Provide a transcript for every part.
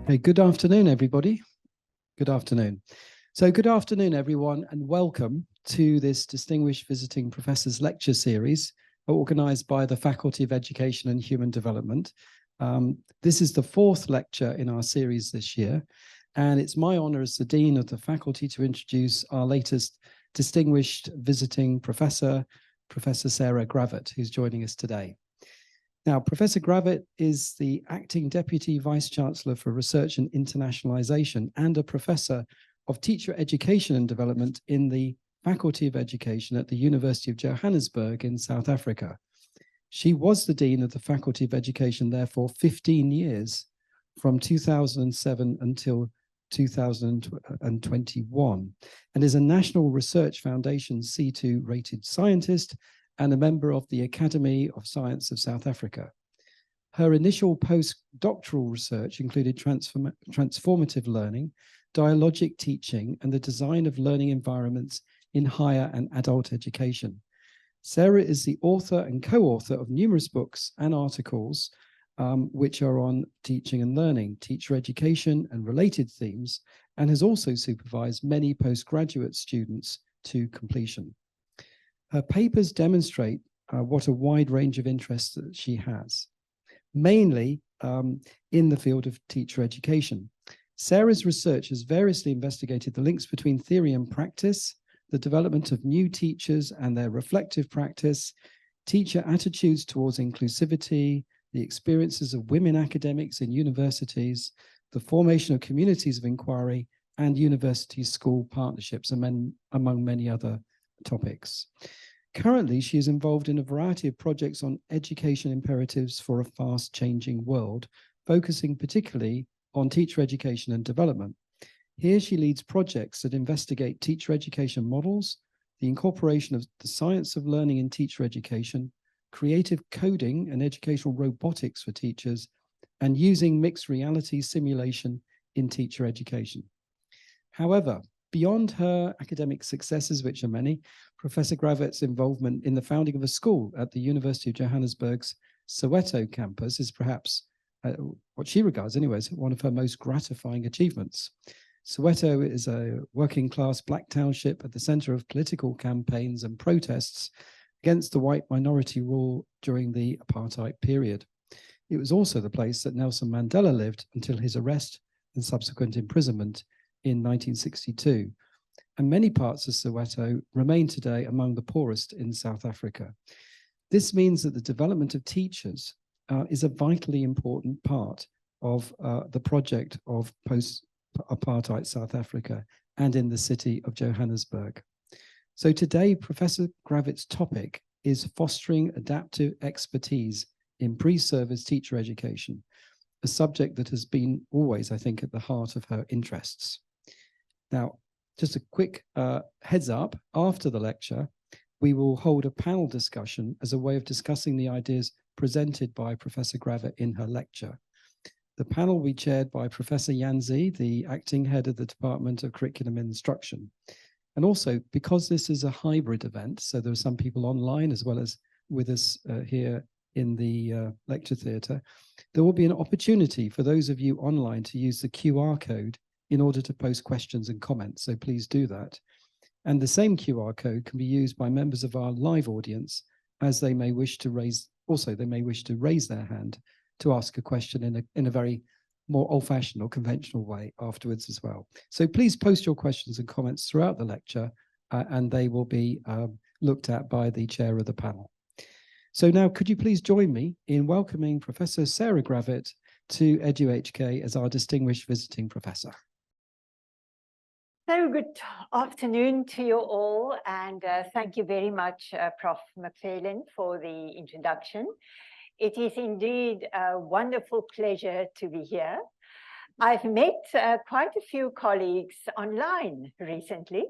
Okay, good afternoon, everybody. Good afternoon. So good afternoon, everyone, and welcome to this Distinguished Visiting Professors Lecture Series organised by the Faculty of Education and Human Development. This is the fourth lecture in our series this year, and it's my honour as the Dean of the Faculty to introduce our latest Distinguished Visiting Professor, Professor Sarah Gravett, who's joining us today. Now, Professor Gravett is the Acting Deputy Vice-Chancellor for Research and Internationalisation and a Professor of Teacher Education and Development in the Faculty of Education at the University of Johannesburg in South Africa. She was the Dean of the Faculty of Education there for 15 years, from 2007 until 2021, and is a National Research Foundation C2 rated scientist and a member of the Academy of Science of South Africa. Her initial postdoctoral research included transformative learning, dialogic teaching, and the design of learning environments in higher and adult education. Sarah is the author and co-author of numerous books and articles which are on teaching and learning, teacher education, and related themes, and has also supervised many postgraduate students to completion. Her papers demonstrate what a wide range of interests that she has, mainly in the field of teacher education. Sarah's research has variously investigated the links between theory and practice, the development of new teachers and their reflective practice, teacher attitudes towards inclusivity, the experiences of women academics in universities, the formation of communities of inquiry, and university-school partnerships, among many other topics. Currently, she is involved in a variety of projects on education imperatives for a fast-changing world, focusing particularly on teacher education and development. Here, she leads projects that investigate teacher education models, the incorporation of the science of learning in teacher education, creative coding and educational robotics for teachers, and using mixed reality simulation in teacher education. However, beyond her academic successes, which are many, Professor Gravett's involvement in the founding of a school at the University of Johannesburg's Soweto campus is perhaps what she regards anyway as one of her most gratifying achievements. Soweto is a working-class black township at the center of political campaigns and protests against the white minority rule during the apartheid period. It was also the place that Nelson Mandela lived until his arrest and subsequent imprisonment in 1962, and many parts of Soweto remain today among the poorest in South Africa. This means that the development of teachers is a vitally important part of the project of post-apartheid South Africa and in the city of Johannesburg. So today, Professor Gravett's topic is fostering adaptive expertise in pre-service teacher education, a subject that has been always, I think, at the heart of her interests. Now, just a quick heads up, after the lecture, we will hold a panel discussion as a way of discussing the ideas presented by Professor Gravett in her lecture. The panel will be chaired by Professor Yanzi, the acting head of the Department of Curriculum and Instruction. And also, because this is a hybrid event, so there are some people online as well as with us here in the lecture theatre, there will be an opportunity for those of you online to use the QR code in order to post questions and comments, so please do that. And the same QR code can be used by members of our live audience as they may wish to raise their hand to ask a question in a very more old-fashioned or conventional way afterwards as well. So please post your questions and comments throughout the lecture and they will be looked at by the chair of the panel. So now could you please join me in welcoming Professor Sarah Gravett to EdUHK as our distinguished visiting professor. So good afternoon to you all, and thank you very much, Prof. McFarlane, for the introduction. It is indeed a wonderful pleasure to be here. I've met quite a few colleagues online recently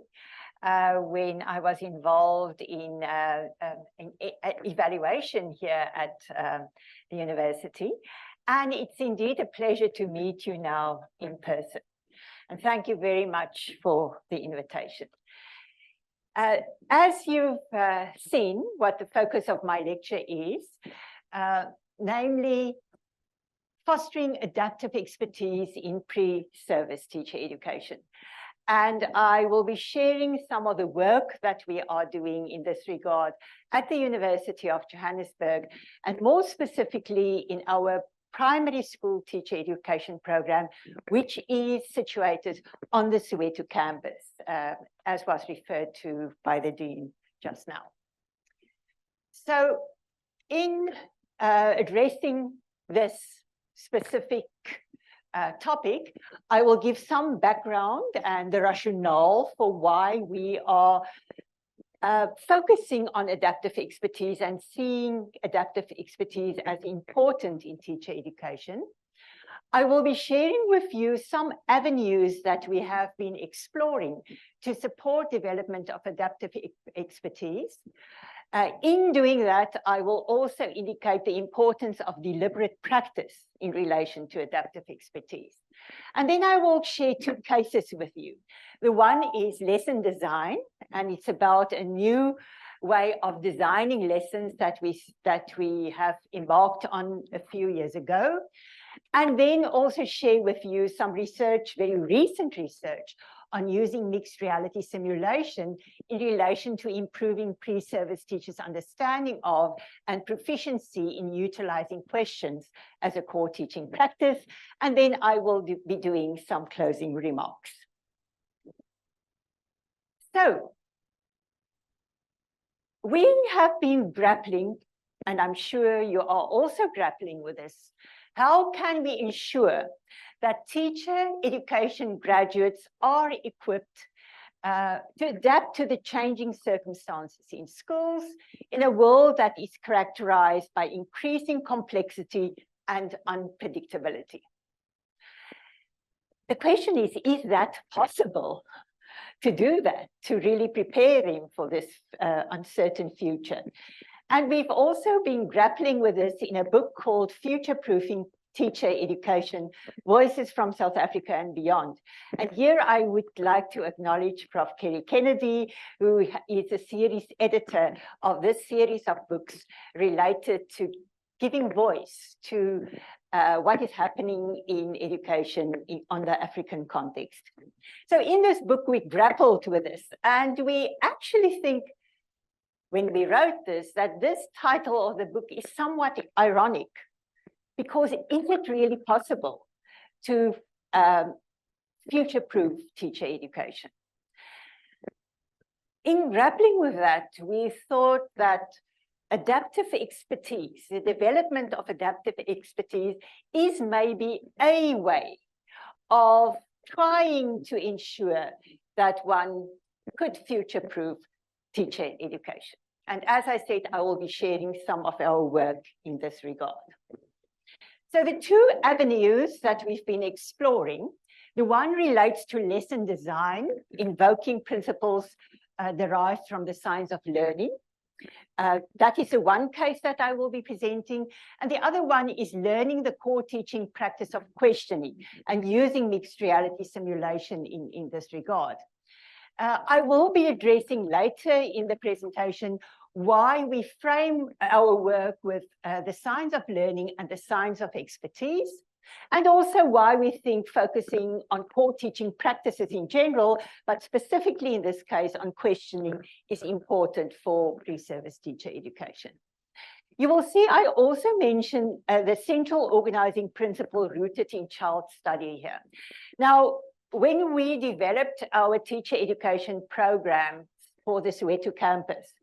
when I was involved in evaluation here at the university, and it's indeed a pleasure to meet you now in person. And thank you very much for the invitation. As you've seen, what the focus of my lecture is, namely fostering adaptive expertise in pre-service teacher education. And I will be sharing some of the work that we are doing in this regard at the University of Johannesburg, and more specifically in our primary school teacher education program, which is situated on the Soweto campus, as was referred to by the Dean just now. So in addressing this specific topic, I will give some background and the rationale for why we are focusing on adaptive expertise and seeing adaptive expertise as important in teacher education. I will be sharing with you some avenues that we have been exploring to support development of adaptive expertise. In doing that, I will also indicate the importance of deliberate practice in relation to adaptive expertise. And then I will share two cases with you. The one is lesson design, and it's about a new way of designing lessons that we have embarked on a few years ago. And then also share with you some research, very recent research, on using mixed reality simulation in relation to improving pre-service teachers' understanding of and proficiency in utilizing questions as a core teaching practice. And then I will be doing some closing remarks. So we have been grappling, and I'm sure you are also grappling with this. How can we ensure that teacher education graduates are equipped to adapt to the changing circumstances in schools in a world that is characterized by increasing complexity and unpredictability? The question is that possible to do that, to really prepare them for this uncertain future? And we've also been grappling with this in a book called Future-Proofing Teacher Education, Voices from South Africa and Beyond. And here I would like to acknowledge Prof. Kerry Kennedy, who is a series editor of this series of books related to giving voice to what is happening in education on the African context. So in this book, we grappled with this, and we actually think, when we wrote this, that this title of the book is somewhat ironic, because is it really possible to future-proof teacher education? In grappling with that, we thought that adaptive expertise, the development of adaptive expertise, is maybe a way of trying to ensure that one could future-proof teacher education. And as I said, I will be sharing some of our work in this regard. So the two avenues that we've been exploring, the one relates to lesson design, invoking principles derived from the science of learning. That is the one case that I will be presenting. And the other one is learning the core teaching practice of questioning and using mixed reality simulation in this regard. I will be addressing later in the presentation why we frame our work with the science of learning and the science of expertise, and also why we think focusing on core teaching practices in general, but specifically in this case on questioning, is important for pre-service teacher education. You will see I also mentioned the central organizing principle rooted in child study here. Now, when we developed our teacher education program for the Soweto campus,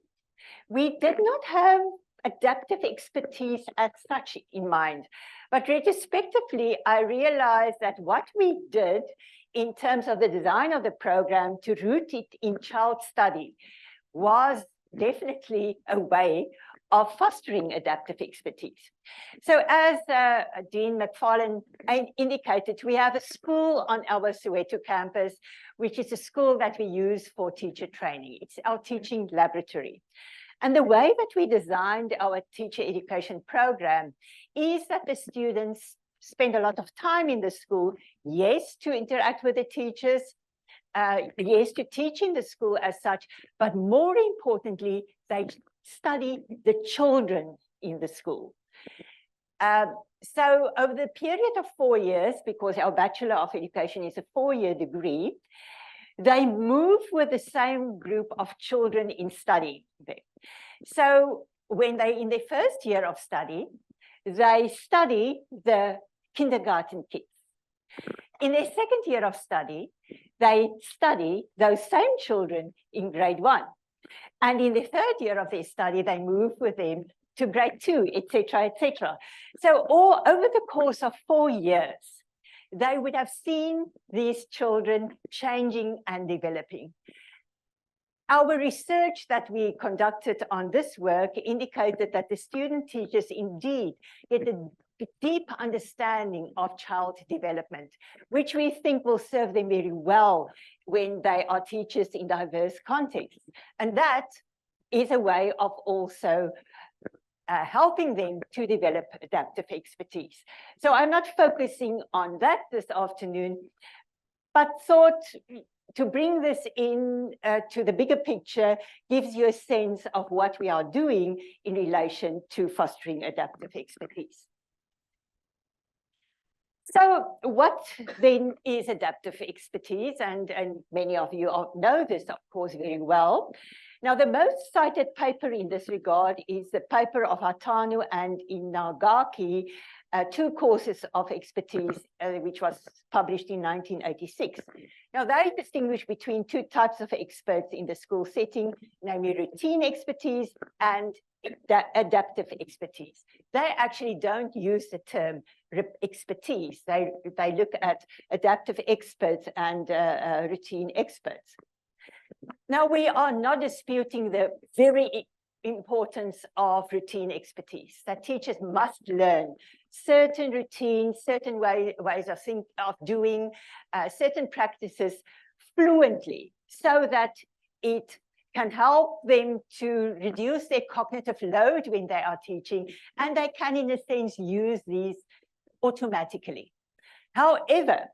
we did not have adaptive expertise as such in mind, but retrospectively, I realized that what we did in terms of the design of the program to root it in child study was definitely a way of fostering adaptive expertise. So as Dean McFarlane indicated, we have a school on our Soweto campus, which is a school that we use for teacher training. It's our teaching laboratory. And the way that we designed our teacher education program is that the students spend a lot of time in the school, yes, to interact with the teachers, yes, to teach in the school as such, but more importantly, they study the children in the school. So over the period of 4 years, because our Bachelor of Education is a 4-year degree, they move with the same group of children in study. So when they in their first year of study, they study the kindergarten kids. In their second year of study, they study those same children in grade 1. And in the third year of their study, they move with them to grade 2, etc., etc. So all over the course of 4 years, they would have seen these children changing and developing. Our research that we conducted on this work indicated that the student teachers indeed get a deep understanding of child development, which we think will serve them very well when they are teachers in diverse contexts. And that is a way of also helping them to develop adaptive expertise. So I'm not focusing on that this afternoon, but thought to bring this in to the bigger picture gives you a sense of what we are doing in relation to fostering adaptive expertise. So what then is adaptive expertise? And many of you know this, of course, very well. Now, the most cited paper in this regard is the paper of Hatano and Inagaki, 2 courses of expertise, which was published in 1986. Now, they distinguish between 2 types of experts in the school setting, namely routine expertise and adaptive expertise. They actually don't use the term expertise. They look at adaptive experts and routine experts. Now, we are not disputing the very importance of routine expertise, that teachers must learn certain routines, certain ways of doing certain practices fluently, so that it can help them to reduce their cognitive load when they are teaching, and they can, in a sense, use these automatically. However,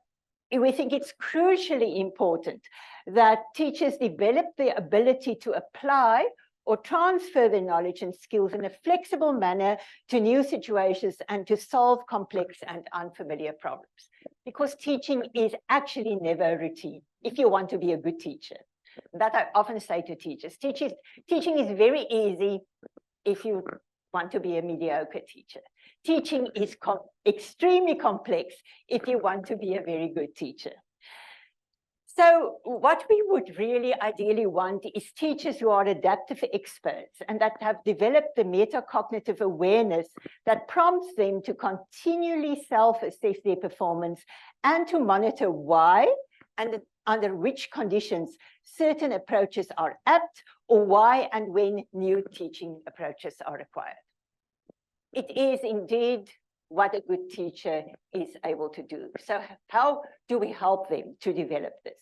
we think it's crucially important that teachers develop the ability to apply or transfer their knowledge and skills in a flexible manner to new situations and to solve complex and unfamiliar problems. Because teaching is actually never routine if you want to be a good teacher. That I often say to teachers. Teaching is very easy if you want to be a mediocre teacher. Teaching is extremely complex if you want to be a very good teacher. So what we would really ideally want is teachers who are adaptive experts and that have developed the metacognitive awareness that prompts them to continually self-assess their performance and to monitor why and under which conditions certain approaches are apt, or why and when new teaching approaches are required. It is indeed what a good teacher is able to do. So how do we help them to develop this?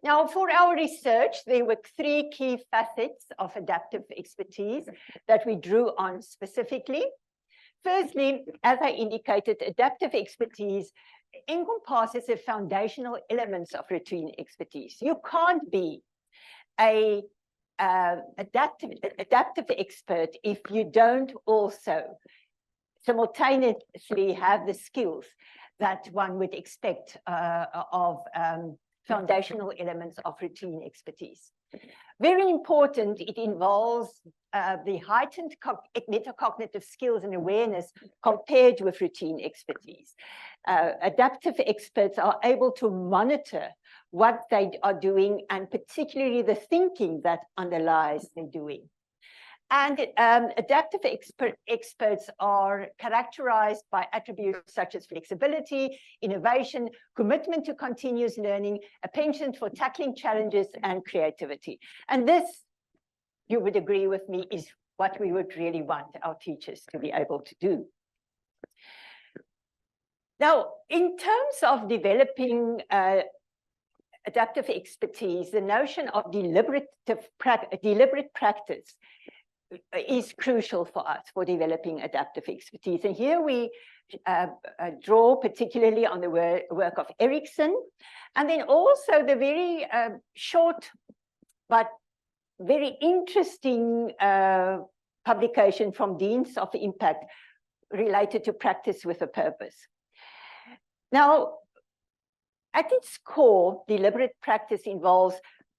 Now, for our research, there were 3 key facets of adaptive expertise that we drew on specifically. Firstly, as I indicated, adaptive expertise encompasses the foundational elements of routine expertise. You can't be an adaptive expert if you don't also simultaneously have the skills that one would expect of foundational elements of routine expertise. Very important, it involves the heightened metacognitive skills and awareness compared with routine expertise. Adaptive experts are able to monitor what they are doing and particularly the thinking that underlies their doing. And adaptive experts are characterized by attributes such as flexibility, innovation, commitment to continuous learning, a penchant for tackling challenges, and creativity. And this, you would agree with me, is what we would really want our teachers to be able to do. Now, in terms of developing adaptive expertise, the notion of deliberate practice is crucial for us for developing adaptive expertise. And here we draw particularly on the work of Erikson, and then also the very short but very interesting publication from Deans of Impact related to practice with a purpose. Now, at its core, deliberate practice involves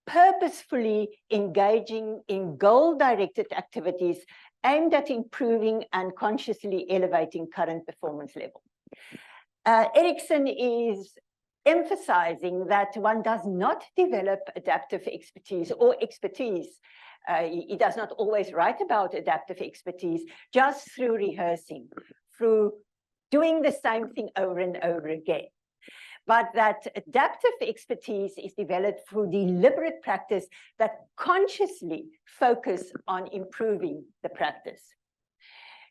purposefully engaging in goal-directed activities aimed at improving and consciously elevating current performance level. Erikson is emphasizing that one does not develop adaptive expertise or expertise. He does not always write about adaptive expertise just through rehearsing, through doing the same thing over and over again. But that adaptive expertise is developed through deliberate practice that consciously focus on improving the practice.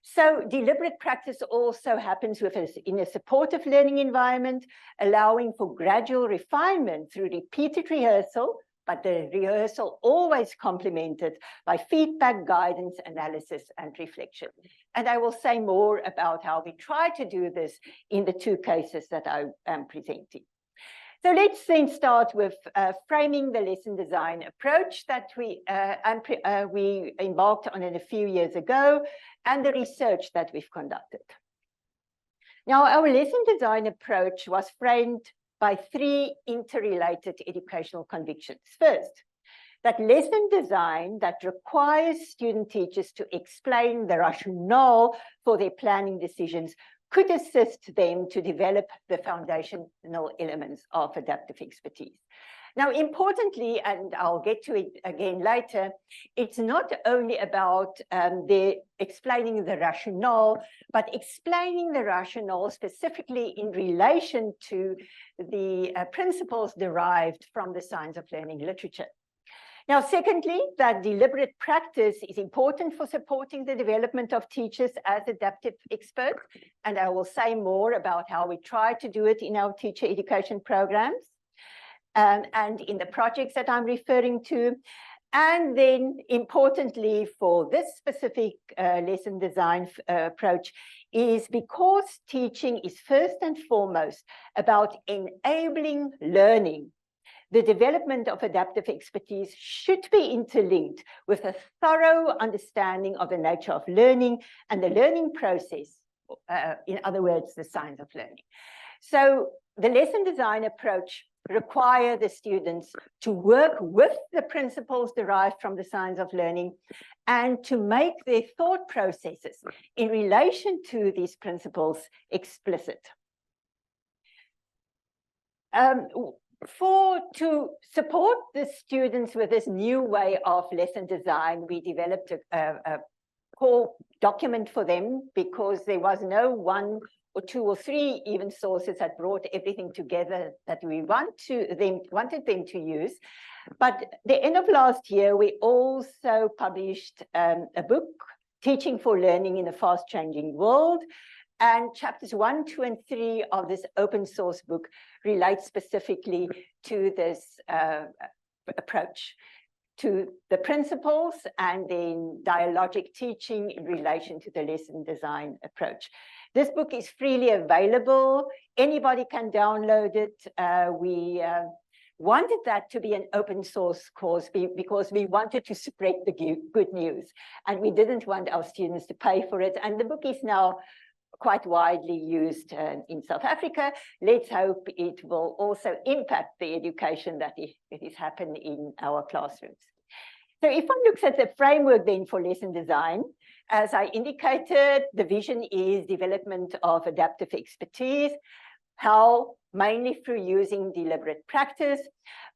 So deliberate practice also happens in a supportive learning environment, allowing for gradual refinement through repeated rehearsal, but the rehearsal always complemented by feedback, guidance, analysis, and reflection. And I will say more about how we try to do this in the two cases that I am presenting. So let's then start with framing the lesson design approach that we embarked on it a few years ago, and the research that we've conducted. Now, our lesson design approach was framed by three interrelated educational convictions. First, that lesson design that requires student teachers to explain the rationale for their planning decisions could assist them to develop the foundational elements of adaptive expertise. Now, importantly, and I'll get to it again later, it's not only about explaining the rationale, but explaining the rationale specifically in relation to the principles derived from the science of learning literature. Now, secondly, that deliberate practice is important for supporting the development of teachers as adaptive experts, and I will say more about how we try to do it in our teacher education programs. And in the projects that I'm referring to. And then importantly for this specific lesson design approach is because teaching is first and foremost about enabling learning. The development of adaptive expertise should be interlinked with a thorough understanding of the nature of learning and the learning process, in other words, the science of learning. So the lesson design approach require the students to work with the principles derived from the science of learning and to make their thought processes in relation to these principles explicit. To support the students with this new way of lesson design, we developed a core document for them because there was no one or two or three even sources that brought everything together that we wanted them to use. But the end of last year, we also published a book, Teaching for Learning in a Fast-Changing World. And chapters 1, 2, and 3 of this open source book relate specifically to this approach, to the principles and then dialogic teaching in relation to the lesson design approach. This book is freely available. Anybody can download it. We wanted that to be an open source course because we wanted to spread the good news, and we didn't want our students to pay for it. And the book is now quite widely used in South Africa. Let's hope it will also impact the education that is happening in our classrooms. So if one looks at the framework then for lesson design, as I indicated, the vision is development of adaptive expertise, how mainly through using deliberate practice.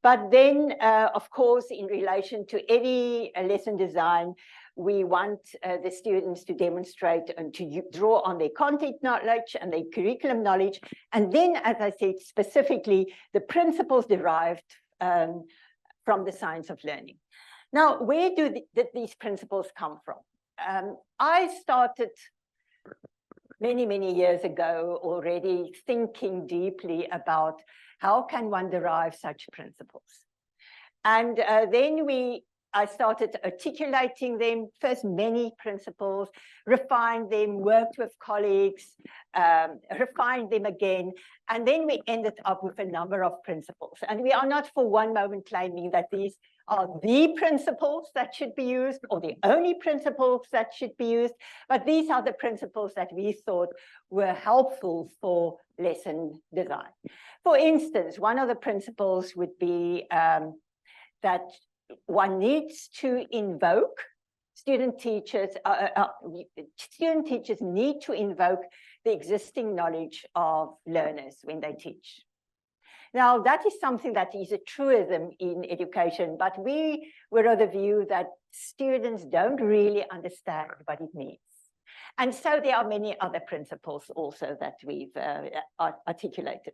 But then, of course, in relation to any lesson design, we want the students to demonstrate and to draw on their content knowledge and their curriculum knowledge. And then, as I said, specifically, the principles derived from the science of learning. Now, where did these principles come from? I started many, many years ago already thinking deeply about how can one derive such principles. And then we I started articulating them, first many principles, refined them, worked with colleagues, refined them again, and then we ended up with a number of principles. And we are not for one moment claiming that these are the principles that should be used or the only principles that should be used, but these are the principles that we thought were helpful for lesson design. For instance, one of the principles would be that one needs to invoke student teachers need to invoke the existing knowledge of learners when they teach. Now, that is something that is a truism in education, but we were of the view that students don't really understand what it means. And so there are many other principles also that we've articulated.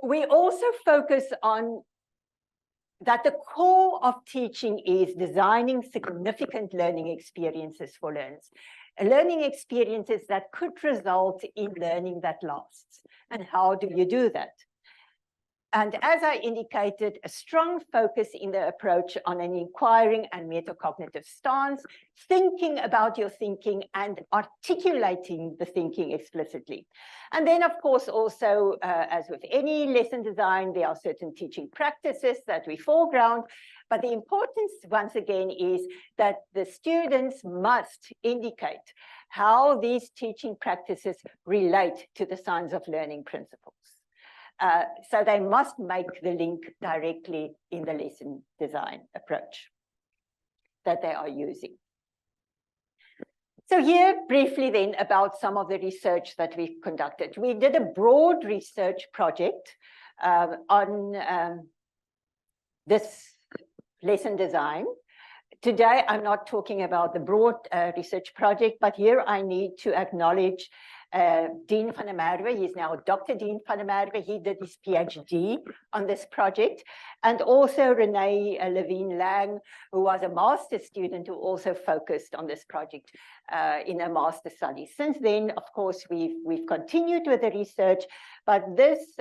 We also focus on that the core of teaching is designing significant learning experiences for learners. Learning experiences that could result in learning that lasts. And how do you do that? And as I indicated, a strong focus in the approach on an inquiring and metacognitive stance, thinking about your thinking and articulating the thinking explicitly. And then, of course, also, as with any lesson design, there are certain teaching practices that we foreground. But the importance, once again, is that the students must indicate how these teaching practices relate to the science of learning principles. So they must make the link directly in the lesson design approach that they are using. So here, briefly then, about some of the research that we've conducted. We did a broad research project on this lesson design. Today, I'm not talking about the broad research project, but here I need to acknowledge Dean van der Merwe. He's now Dr. Dean van der Merwe. He did his PhD on this project. And also Renee Levine Lang, who was a master's student who also focused on this project in a master study. Since then, of course, we've continued with the research, but this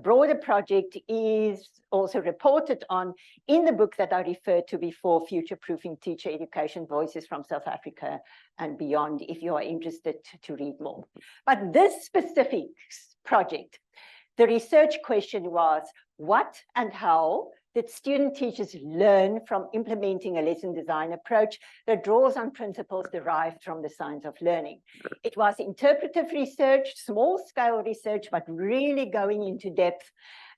broader project is also reported on in the book that I referred to before, Future-Proofing Teacher Education, Voices from South Africa and Beyond, if you are interested to read more. But this specific project, the research question was, what and how did student teachers learn from implementing a lesson design approach that draws on principles derived from the science of learning? It was interpretive research, small-scale research, but really going into depth.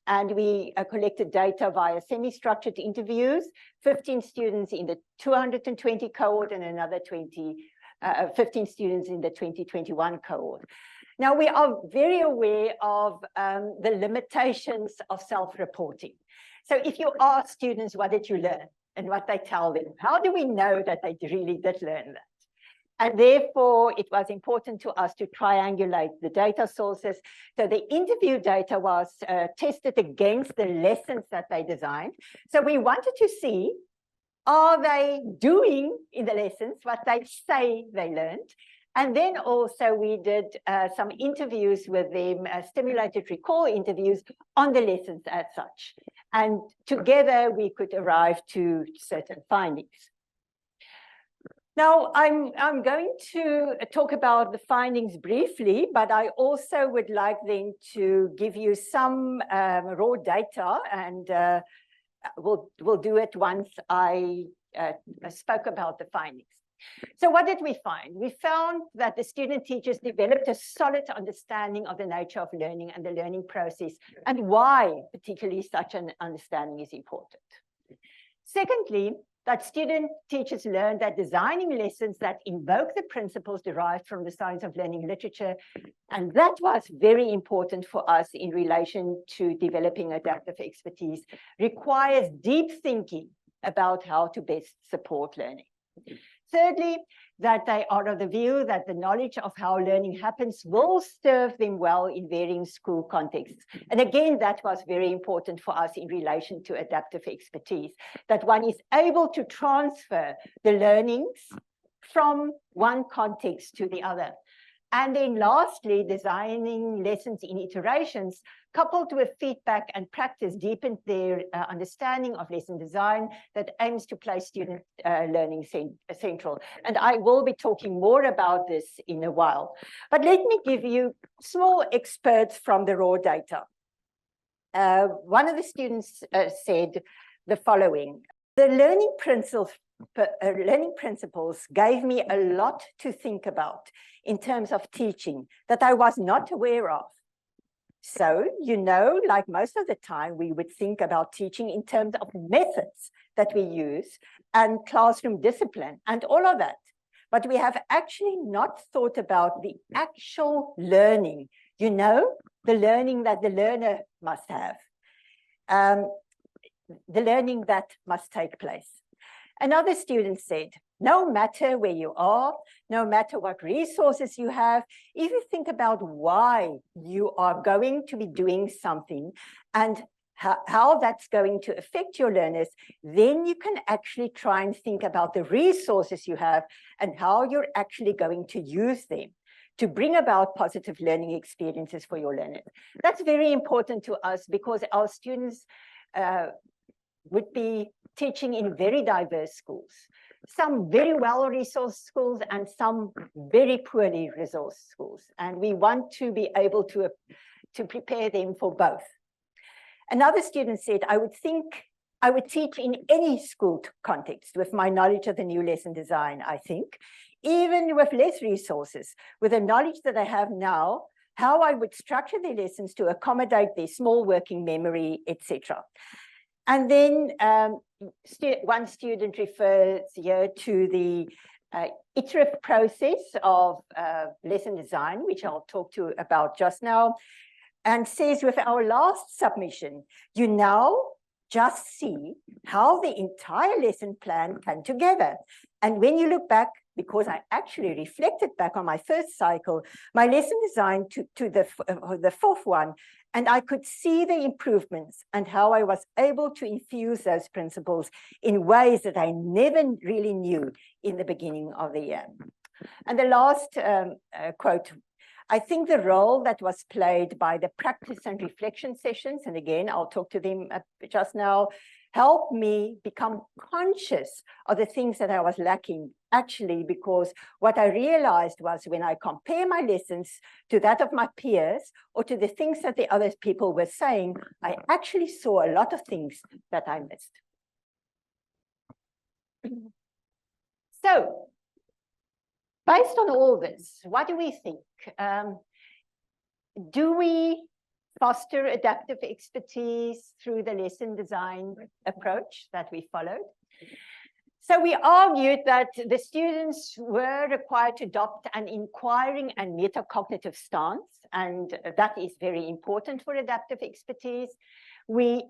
And we collected data via semi-structured interviews, 15 students in the 220 cohort and another 15 students in the 2021 cohort. Now, we are very aware of the limitations of self-reporting. So if you ask students, what did you learn? And what they tell them, how do we know that they really did learn that? And therefore, it was important to us to triangulate the data sources. So the interview data was tested against the lessons that they designed. So we wanted to see, are they doing in the lessons what they say they learned? And then also we did some interviews with them, stimulated recall interviews on the lessons as such. And together we could arrive to certain findings. Now, I'm going to talk about the findings briefly, but I also would like then to give you some raw data, and we'll do it once I spoke about the findings. So what did we find? We found that the student teachers developed a solid understanding of the nature of learning and the learning process, and why particularly such an understanding is important. Secondly, that student teachers learned that designing lessons that invoke the principles derived from the science of learning literature, and that was very important for us in relation to developing adaptive expertise, requires deep thinking about how to best support learning. Thirdly, that they are of the view that the knowledge of how learning happens will serve them well in varying school contexts. And again, that was very important for us in relation to adaptive expertise, that one is able to transfer the learnings from one context to the other. And then lastly, designing lessons in iterations, coupled with feedback and practice, deepened their understanding of lesson design that aims to place student learning central. And I will be talking more about this in a while. But let me give you small excerpts from the raw data. One of the students said the following: the learning principles gave me a lot to think about in terms of teaching that I was not aware of. So, you know, like most of the time, we would think about teaching in terms of methods that we use and classroom discipline and all of that. But we have actually not thought about the actual learning, you know, the learning that the learner must have, the learning that must take place. Another student said, no matter where you are, no matter what resources you have, if you think about why you are going to be doing something and how that's going to affect your learners, then you can actually try and think about the resources you have and how you're actually going to use them to bring about positive learning experiences for your learners. That's very important to us because our students would be teaching in very diverse schools, some very well-resourced schools and some very poorly resourced schools. And we want to be able to prepare them for both. Another student said, I would teach in any school context with my knowledge of the new lesson design, I think, even with less resources, with the knowledge that I have now, how I would structure the lessons to accommodate their small working memory, etc. And then one student refers here to the iterative process of lesson design, which I'll talk to about just now, and says with our last submission, you now just see how the entire lesson plan came together. And when you look back, because I actually reflected back on my first cycle, my lesson design to the fourth one, and I could see the improvements and how I was able to infuse those principles in ways that I never really knew in the beginning of the year. And the last quote, I think the role that was played by the practice and reflection sessions, and again, I'll talk to them just now, helped me become conscious of the things that I was lacking, actually, because what I realized was when I compare my lessons to that of my peers or to the things that the other people were saying, I actually saw a lot of things that I missed. So, based on all this, what do we think? Do we foster adaptive expertise through the lesson design approach that we followed? So we argued that the students were required to adopt an inquiring and metacognitive stance, and that is very important for adaptive expertise. We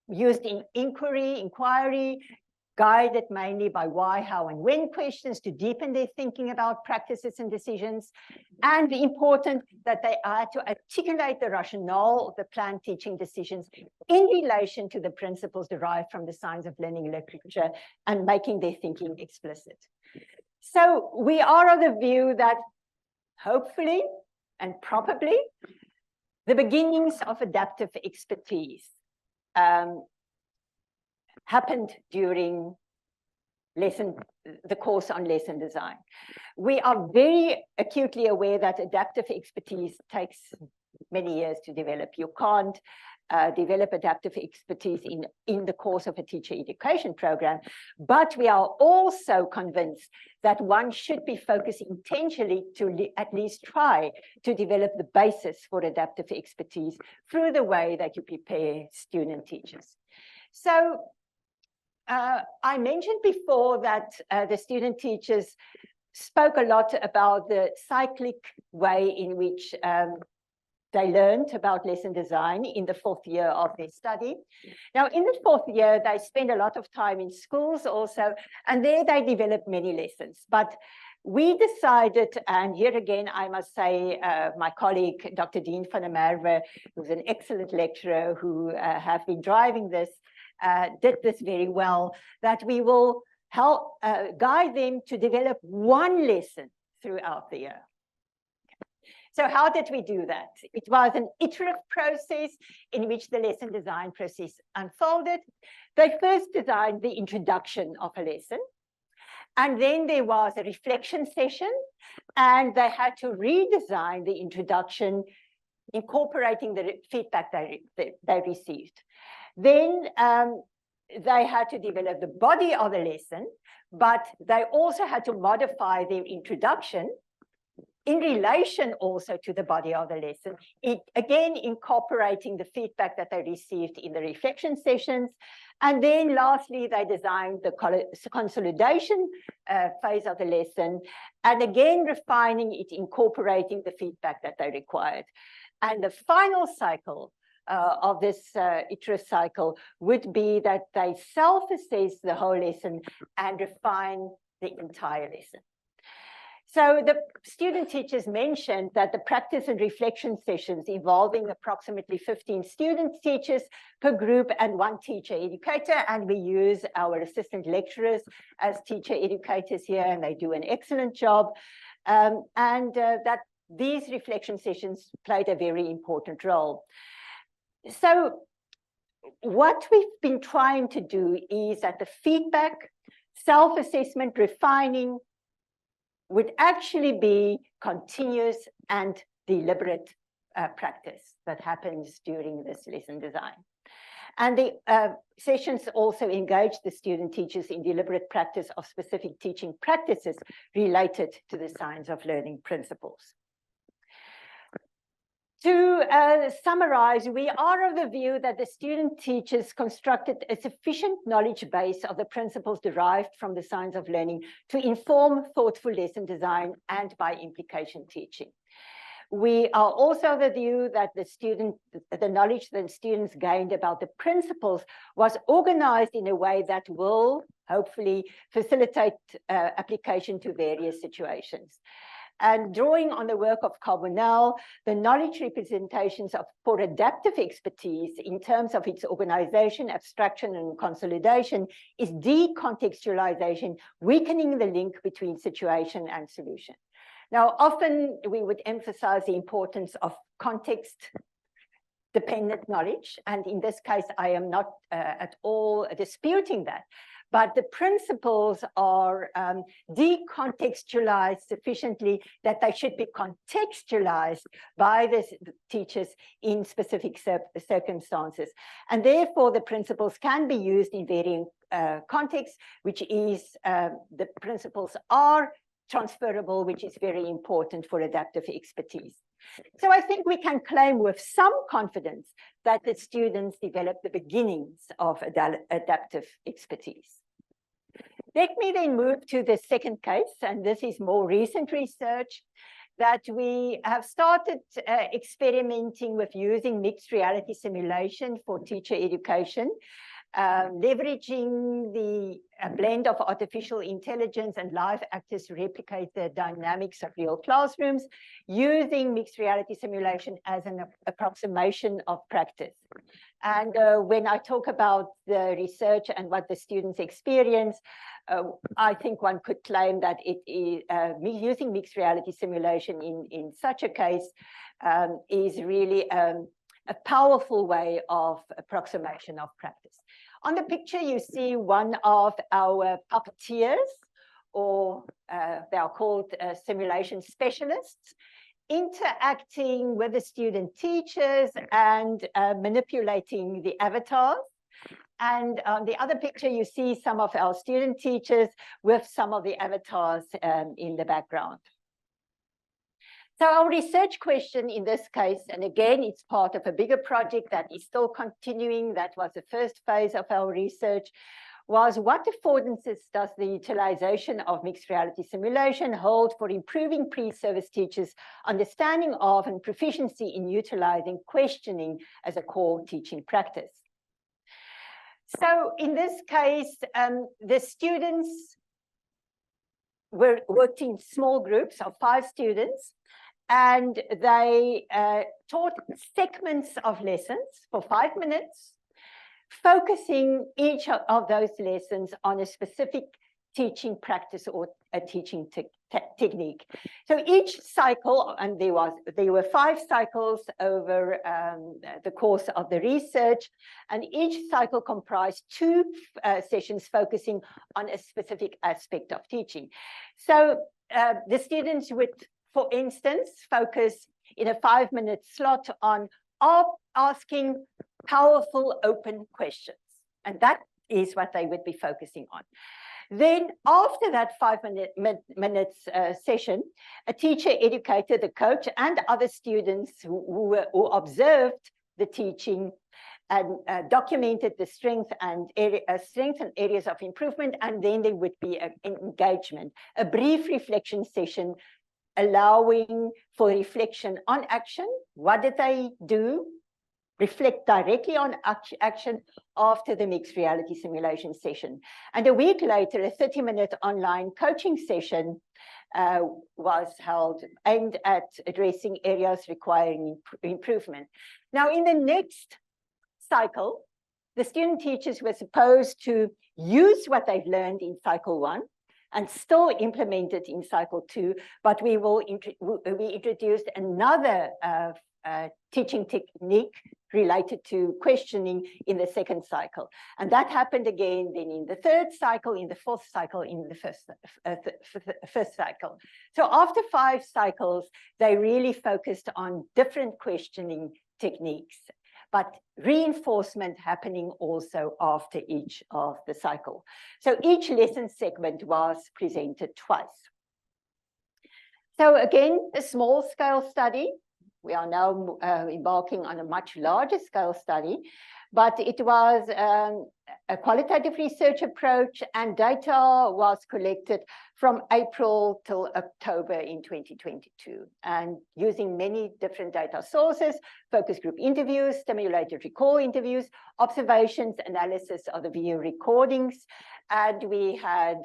used inquiry, guided mainly by why, how, and when questions to deepen their thinking about practices and decisions, and important that they are to articulate the rationale of the planned teaching decisions in relation to the principles derived from the science of learning literature and making their thinking explicit. So we are of the view that hopefully and probably the beginnings of adaptive expertise happened during the course on lesson design. We are very acutely aware that adaptive expertise takes many years to develop. You can't develop adaptive expertise in the course of a teacher education program, but we are also convinced that one should be focusing intentionally to at least try to develop the basis for adaptive expertise through the way that you prepare student teachers. So I mentioned before that the student teachers spoke a lot about the cyclic way in which they learned about lesson design in the fourth year of their study. Now, in the fourth year, they spend a lot of time in schools also, and there they develop many lessons. But we decided, and here again, I must say, my colleague, Dr. Dean van der Merwe, who's an excellent lecturer who have been driving this, did this very well, that we will help guide them to develop one lesson throughout the year. So how did we do that? It was an iterative process in which the lesson design process unfolded. They first designed the introduction of a lesson, and then there was a reflection session, and they had to redesign the introduction, incorporating the feedback they received. Then they had to develop the body of the lesson, but they also had to modify their introduction in relation also to the body of the lesson, again incorporating the feedback that they received in the reflection sessions. And then lastly, they designed the consolidation phase of the lesson, and again refining it, incorporating the feedback that they required. And the final cycle of this iterative cycle would be that they self-assess the whole lesson and refine the entire lesson. So the student teachers mentioned that the practice and reflection sessions involving approximately 15 student teachers per group and 1 teacher educator, and we use our assistant lecturers as teacher educators here, and they do an excellent job, that these reflection sessions played a very important role. So what we've been trying to do is that the feedback, self-assessment, refining would actually be continuous and deliberate practice that happens during this lesson design. And the sessions also engage the student teachers in deliberate practice of specific teaching practices related to the science of learning principles. To summarize, we are of the view that the student teachers constructed a sufficient knowledge base of the principles derived from the science of learning to inform thoughtful lesson design and by implication teaching. We are also of the view that the knowledge that students gained about the principles was organized in a way that will hopefully facilitate application to various situations. And drawing on the work of Carbonell, the knowledge representations for adaptive expertise in terms of its organization, abstraction, and consolidation is decontextualization, weakening the link between situation and solution. Now, often we would emphasize the importance of context-dependent knowledge, and in this case, I am not at all disputing that. But the principles are decontextualized sufficiently that they should be contextualized by the teachers in specific circumstances. And therefore, the principles can be used in varying contexts, which is the principles are transferable, which is very important for adaptive expertise. So I think we can claim with some confidence that the students developed the beginnings of adaptive expertise. Let me then move to the second case, and this is more recent research that we have started experimenting with using mixed reality simulation for teacher education, leveraging the blend of artificial intelligence and live actors to replicate the dynamics of real classrooms, using mixed reality simulation as an approximation of practice. And when I talk about the research and what the students experience, I think one could claim that it is using mixed reality simulation in such a case is really a powerful way of approximation of practice. On the picture, you see one of our puppeteers, or they are called simulation specialists, interacting with the student teachers and manipulating the avatars. And on the other picture, you see some of our student teachers with some of the avatars in the background. So our research question in this case, and again, it's part of a bigger project that is still continuing, that was the first phase of our research, was what affordances does the utilization of mixed reality simulation hold for improving pre-service teachers' understanding of and proficiency in utilizing questioning as a core teaching practice? So in this case, the students worked in small groups of 5 students, and they taught segments of lessons for 5 minutes, focusing each of those lessons on a specific teaching practice or a teaching technique. So each cycle, and there were 5 cycles over the course of the research, and each cycle comprised 2 sessions focusing on a specific aspect of teaching. So the students would, for instance, focus in a 5-minute slot on asking powerful open questions, and that is what they would be focusing on. Then after that 5 minutes session, a teacher, educator, the coach, and other students who observed the teaching and documented the strengths and areas of improvement, and then there would be an engagement, a brief reflection session allowing for reflection on action. What did they do? Reflect directly on action after the mixed reality simulation session. And a week later, a 30-minute online coaching session was held aimed at addressing areas requiring improvement. Now, in the next cycle, the student teachers were supposed to use what they've learned in cycle 1 and still implement it in cycle 2, but we introduced another teaching technique related to questioning in the second cycle. And that happened again then in the 3rd cycle, in the 4th cycle, in the first cycle. So after 5 cycles, they really focused on different questioning techniques, but reinforcement happening also after each of the cycle. So each lesson segment was presented twice. So again, a small scale study. We are now embarking on a much larger scale study, but it was a qualitative research approach, and data was collected from April till October in 2022, and using many different data sources, focus group interviews, stimulated recall interviews, observations, analysis of the video recordings. And we had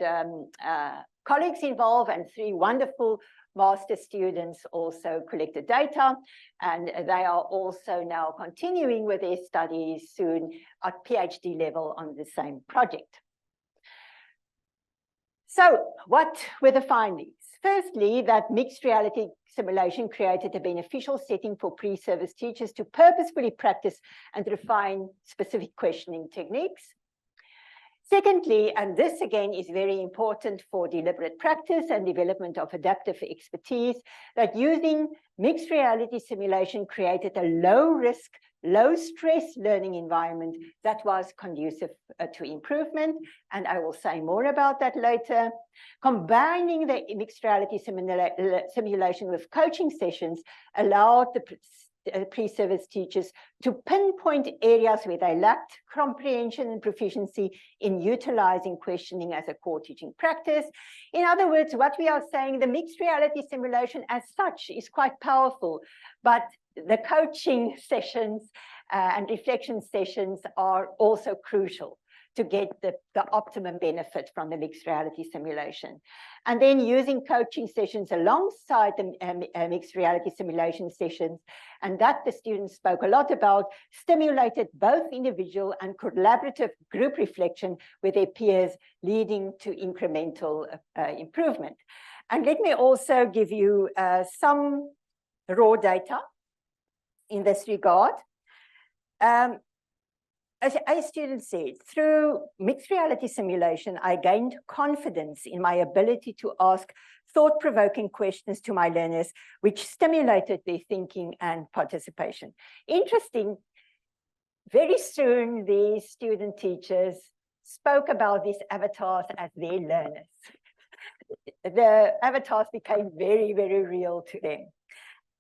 colleagues involved, and 3 wonderful master students also collected data, and they are also now continuing with their studies soon at PhD level on the same project. So what were the findings? Firstly, that mixed reality simulation created a beneficial setting for pre-service teachers to purposefully practice and refine specific questioning techniques. Secondly, and this again is very important for deliberate practice and development of adaptive expertise, that using mixed reality simulation created a low-risk, low-stress learning environment that was conducive to improvement, and I will say more about that later. Combining the mixed reality simulation with coaching sessions allowed the pre-service teachers to pinpoint areas where they lacked comprehension and proficiency in utilizing questioning as a core teaching practice. In other words, what we are saying, the mixed reality simulation as such is quite powerful, but the coaching sessions and reflection sessions are also crucial to get the optimum benefit from the mixed reality simulation. And then using coaching sessions alongside the mixed reality simulation sessions, and that the students spoke a lot about, stimulated both individual and collaborative group reflection with their peers, leading to incremental improvement. And let me also give you some raw data in this regard. As a student said, through mixed reality simulation, I gained confidence in my ability to ask thought-provoking questions to my learners, which stimulated their thinking and participation. Interesting, very soon these student teachers spoke about these avatars as their learners. The avatars became very, very real to them.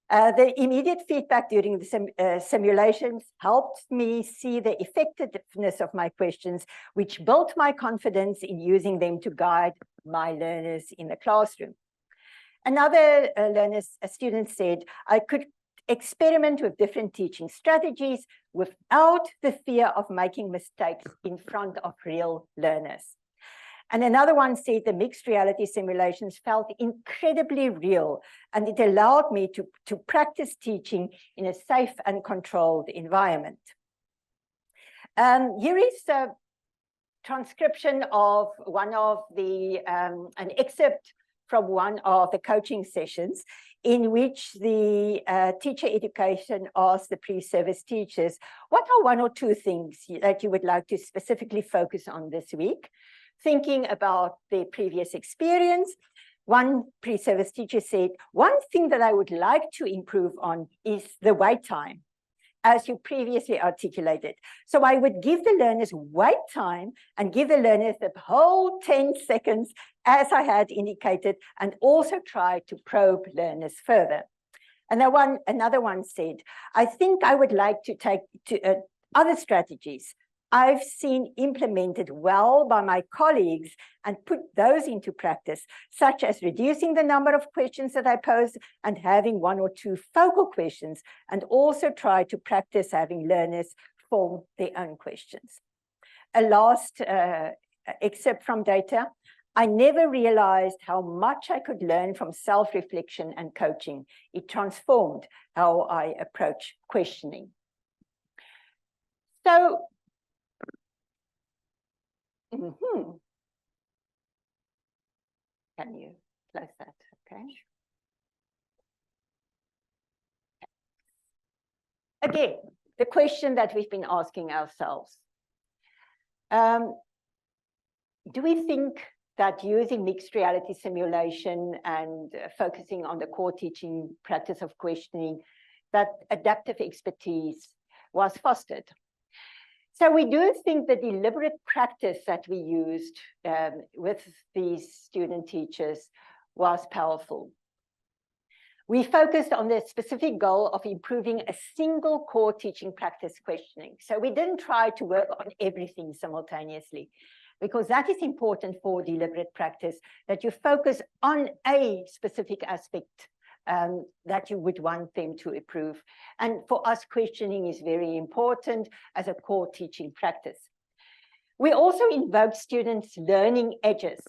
The immediate feedback during the simulations helped me see the effectiveness of my questions, which built my confidence in using them to guide my learners in the classroom. Another student said, I could experiment with different teaching strategies without the fear of making mistakes in front of real learners. And another one said the mixed reality simulations felt incredibly real, and it allowed me to practice teaching in a safe and controlled environment. Here is a transcription of one of the, an excerpt from one of the coaching sessions in which the teacher education asked the pre-service teachers, what are one or two things that you would like to specifically focus on this week? Thinking about their previous experience, one pre-service teacher said, one thing that I would like to improve on is the wait time, as you previously articulated. So I would give the learners wait time and give the learners the whole 10 seconds as I had indicated, and also try to probe learners further. And another one said, I think I would like to take to other strategies I've seen implemented well by my colleagues and put those into practice, such as reducing the number of questions that I pose and having one or two focal questions, and also try to practice having learners form their own questions. A last excerpt from data. I never realized how much I could learn from self-reflection and coaching. It transformed how I approach questioning. So, Can you close that? Okay. Again, the question that we've been asking ourselves. Do we think that using mixed reality simulation and focusing on the core teaching practice of questioning, that adaptive expertise was fostered? So we do think the deliberate practice that we used with these student teachers was powerful. We focused on the specific goal of improving a single core teaching practice, questioning. So we didn't try to work on everything simultaneously, because that is important for deliberate practice, that you focus on a specific aspect that you would want them to improve. And for us, questioning is very important as a core teaching practice. We also invoked students' learning edges.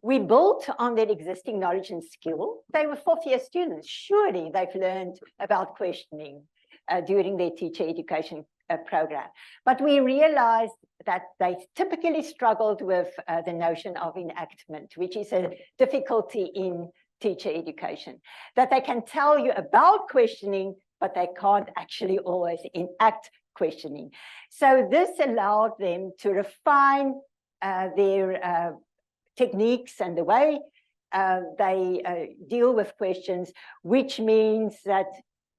We built on their existing knowledge and skill. They were fourth-year students. Surely they've learned about questioning during their teacher education program. But we realized that they typically struggled with the notion of enactment, which is a difficulty in teacher education, that they can tell you about questioning, but they can't actually always enact questioning. So this allowed them to refine their techniques and the way they deal with questions, which means that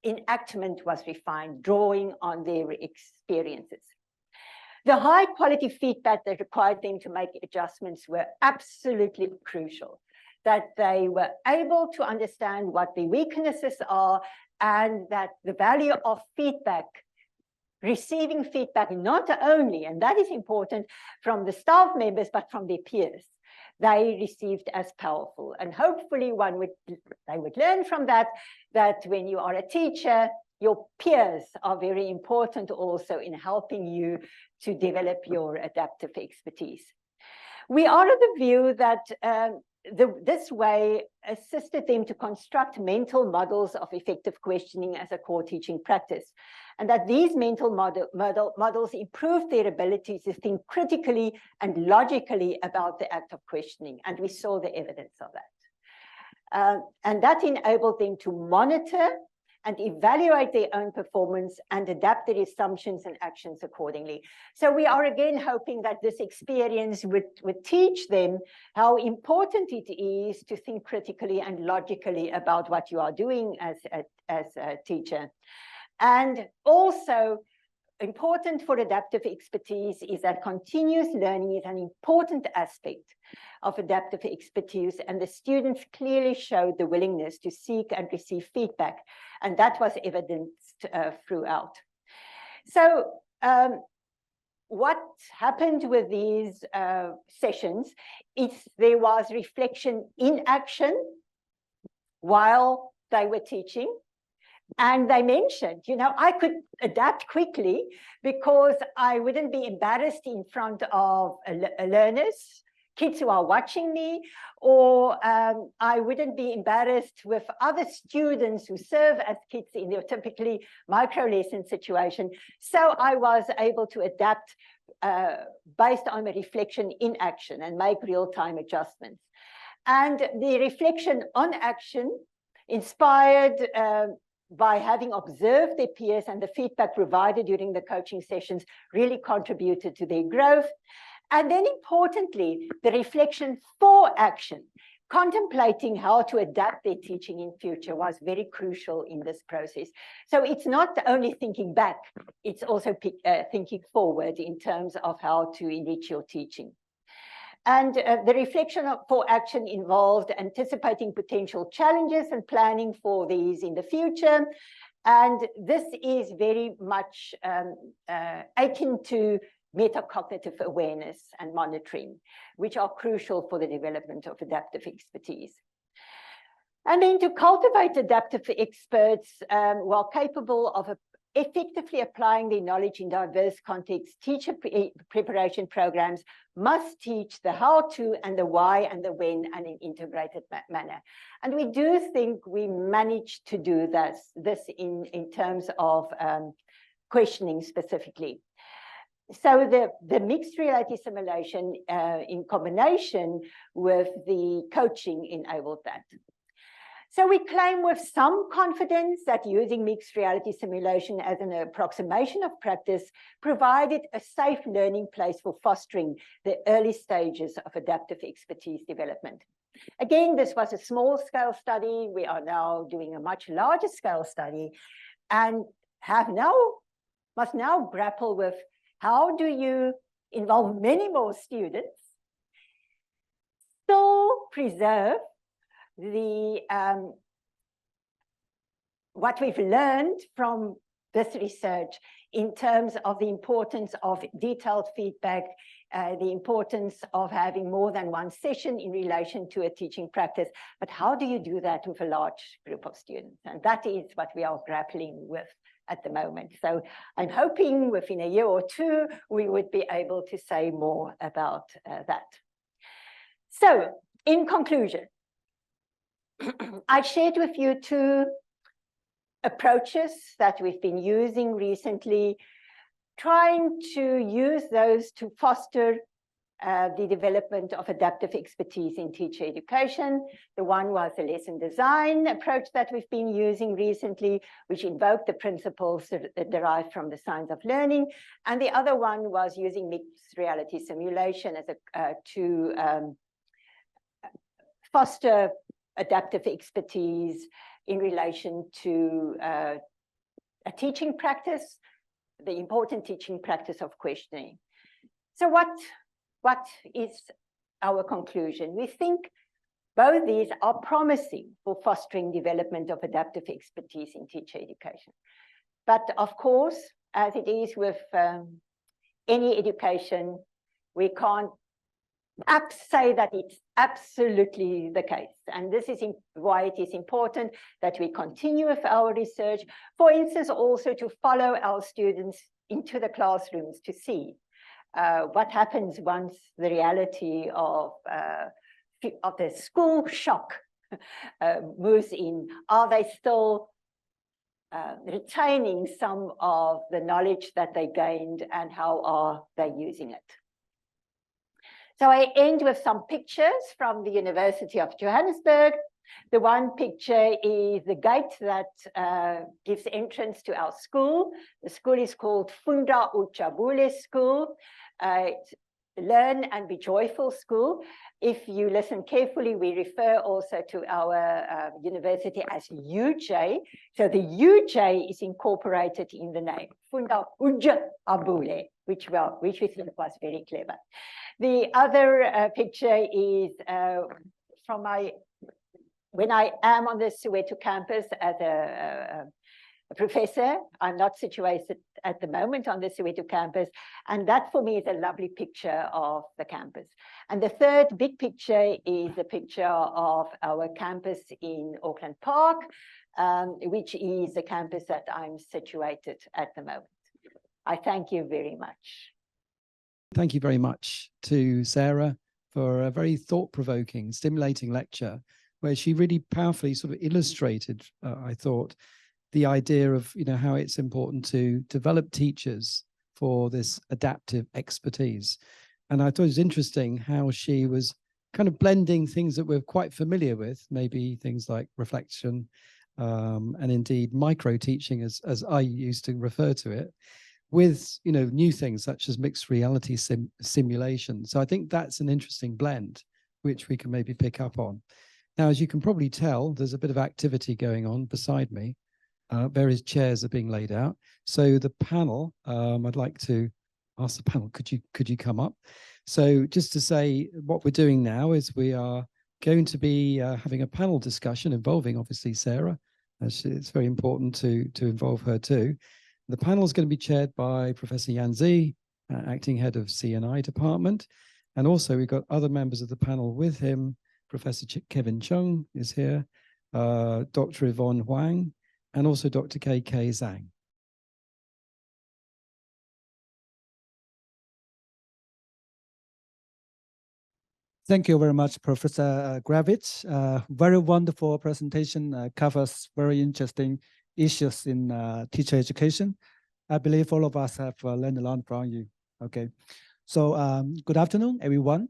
enactment was refined, drawing on their experiences. The high quality feedback that required them to make adjustments were absolutely crucial, that they were able to understand what the weaknesses are, and that the value of feedback, receiving feedback not only, and that is important, from the staff members, but from their peers, they received as powerful. And hopefully they would learn from that, that when you are a teacher, your peers are very important also in helping you to develop your adaptive expertise. We are of the view that this way assisted them to construct mental models of effective questioning as a core teaching practice, and that these mental models improved their ability to think critically and logically about the act of questioning, and we saw the evidence of that. And that enabled them to monitor and evaluate their own performance and adapt their assumptions and actions accordingly. So we are again hoping that this experience would teach them how important it is to think critically and logically about what you are doing as a teacher. And also important for adaptive expertise is that continuous learning is an important aspect of adaptive expertise, and the students clearly showed the willingness to seek and receive feedback, and that was evidenced throughout. So what happened with these sessions is there was reflection in action while they were teaching. And they mentioned, you know, I could adapt quickly because I wouldn't be embarrassed in front of learners, kids who are watching me, or I wouldn't be embarrassed with other students who serve as kids in their typically micro-lesson situation. So I was able to adapt based on a reflection in action and make real-time adjustments. And the reflection on action, inspired by having observed their peers and the feedback provided during the coaching sessions, really contributed to their growth. And then importantly, the reflection for action, contemplating how to adapt their teaching in future, was very crucial in this process. So it's not only thinking back, it's also thinking forward in terms of how to enrich your teaching. And the reflection for action involved anticipating potential challenges and planning for these in the future. And this is very much akin to metacognitive awareness and monitoring, which are crucial for the development of adaptive expertise. And then to cultivate adaptive experts while capable of effectively applying their knowledge in diverse contexts, teacher preparation programs must teach the how-to and the why and the when in an integrated manner. And we do think we managed to do this in terms of questioning specifically. So the mixed reality simulation in combination with the coaching enabled that. So we claim with some confidence that using mixed reality simulation as an approximation of practice provided a safe learning place for fostering the early stages of adaptive expertise development. Again, this was a small scale study. We are now doing a much larger scale study and must now grapple with how do you involve many more students, still preserve the what we've learned from this research in terms of the importance of detailed feedback, the importance of having more than one session in relation to a teaching practice. But how do you do that with a large group of students? And that is what we are grappling with at the moment. So I'm hoping within a year or two, we would be able to say more about that. So in conclusion, I shared with you two approaches that we've been using recently, trying to use those to foster the development of adaptive expertise in teacher education. The one was the lesson design approach that we've been using recently, which invoked the principles derived from the science of learning. And the other one was using mixed reality simulation as to foster adaptive expertise in relation to a teaching practice, the important teaching practice of questioning. So what is our conclusion? We think both these are promising for fostering development of adaptive expertise in teacher education. But of course, as it is with any education, we can't say that it's absolutely the case. And this is why it is important that we continue with our research. For instance, also to follow our students into the classrooms to see what happens once the reality of the school shock moves in. Are they still retaining some of the knowledge that they gained, and how are they using it? So I end with some pictures from the University of Johannesburg. The one picture is the gate that gives entrance to our school. The school is called Funda Ujabule School. It's Learn and Be Joyful School. If you listen carefully, we refer also to our university as UJ. So the UJ is incorporated in the name, Funda Ujabule, which we think was very clever. The other picture is from when I am on the Soweto campus as a professor. I'm not situated at the moment on the Soweto campus, and that for me is a lovely picture of the campus. And the third big picture is a picture of our campus in Auckland Park, which is the campus that I'm situated at the moment. I thank you very much. Thank you very much to Sarah for a very thought-provoking, stimulating lecture, where she really powerfully sort of illustrated, I thought, the idea of how it's important to develop teachers for this adaptive expertise. And I thought it was interesting how she was kind of blending things that we're quite familiar with, maybe things like reflection, and indeed micro teaching, as I used to refer to it, with new things such as mixed reality simulation. So I think that's an interesting blend, which we can maybe pick up on. Now, as you can probably tell, there's a bit of activity going on beside me. Various chairs are being laid out. So the panel, I'd like to ask the panel, could you come up? So just to say, what we're doing now is we are going to be having a panel discussion involving, obviously, Sarah. It's very important to involve her too. The panel is going to be chaired by Professor Yan Zi, acting head of C&I department. And also we've got other members of the panel with him. Professor Kevin Chung is here, Dr. Yvonne Huang, and also Dr. KK Zhang. Thank you very much, Professor Gravett. Very wonderful presentation, covers very interesting issues in teacher education. I believe all of us have learned a lot from you. Okay, so good afternoon, everyone.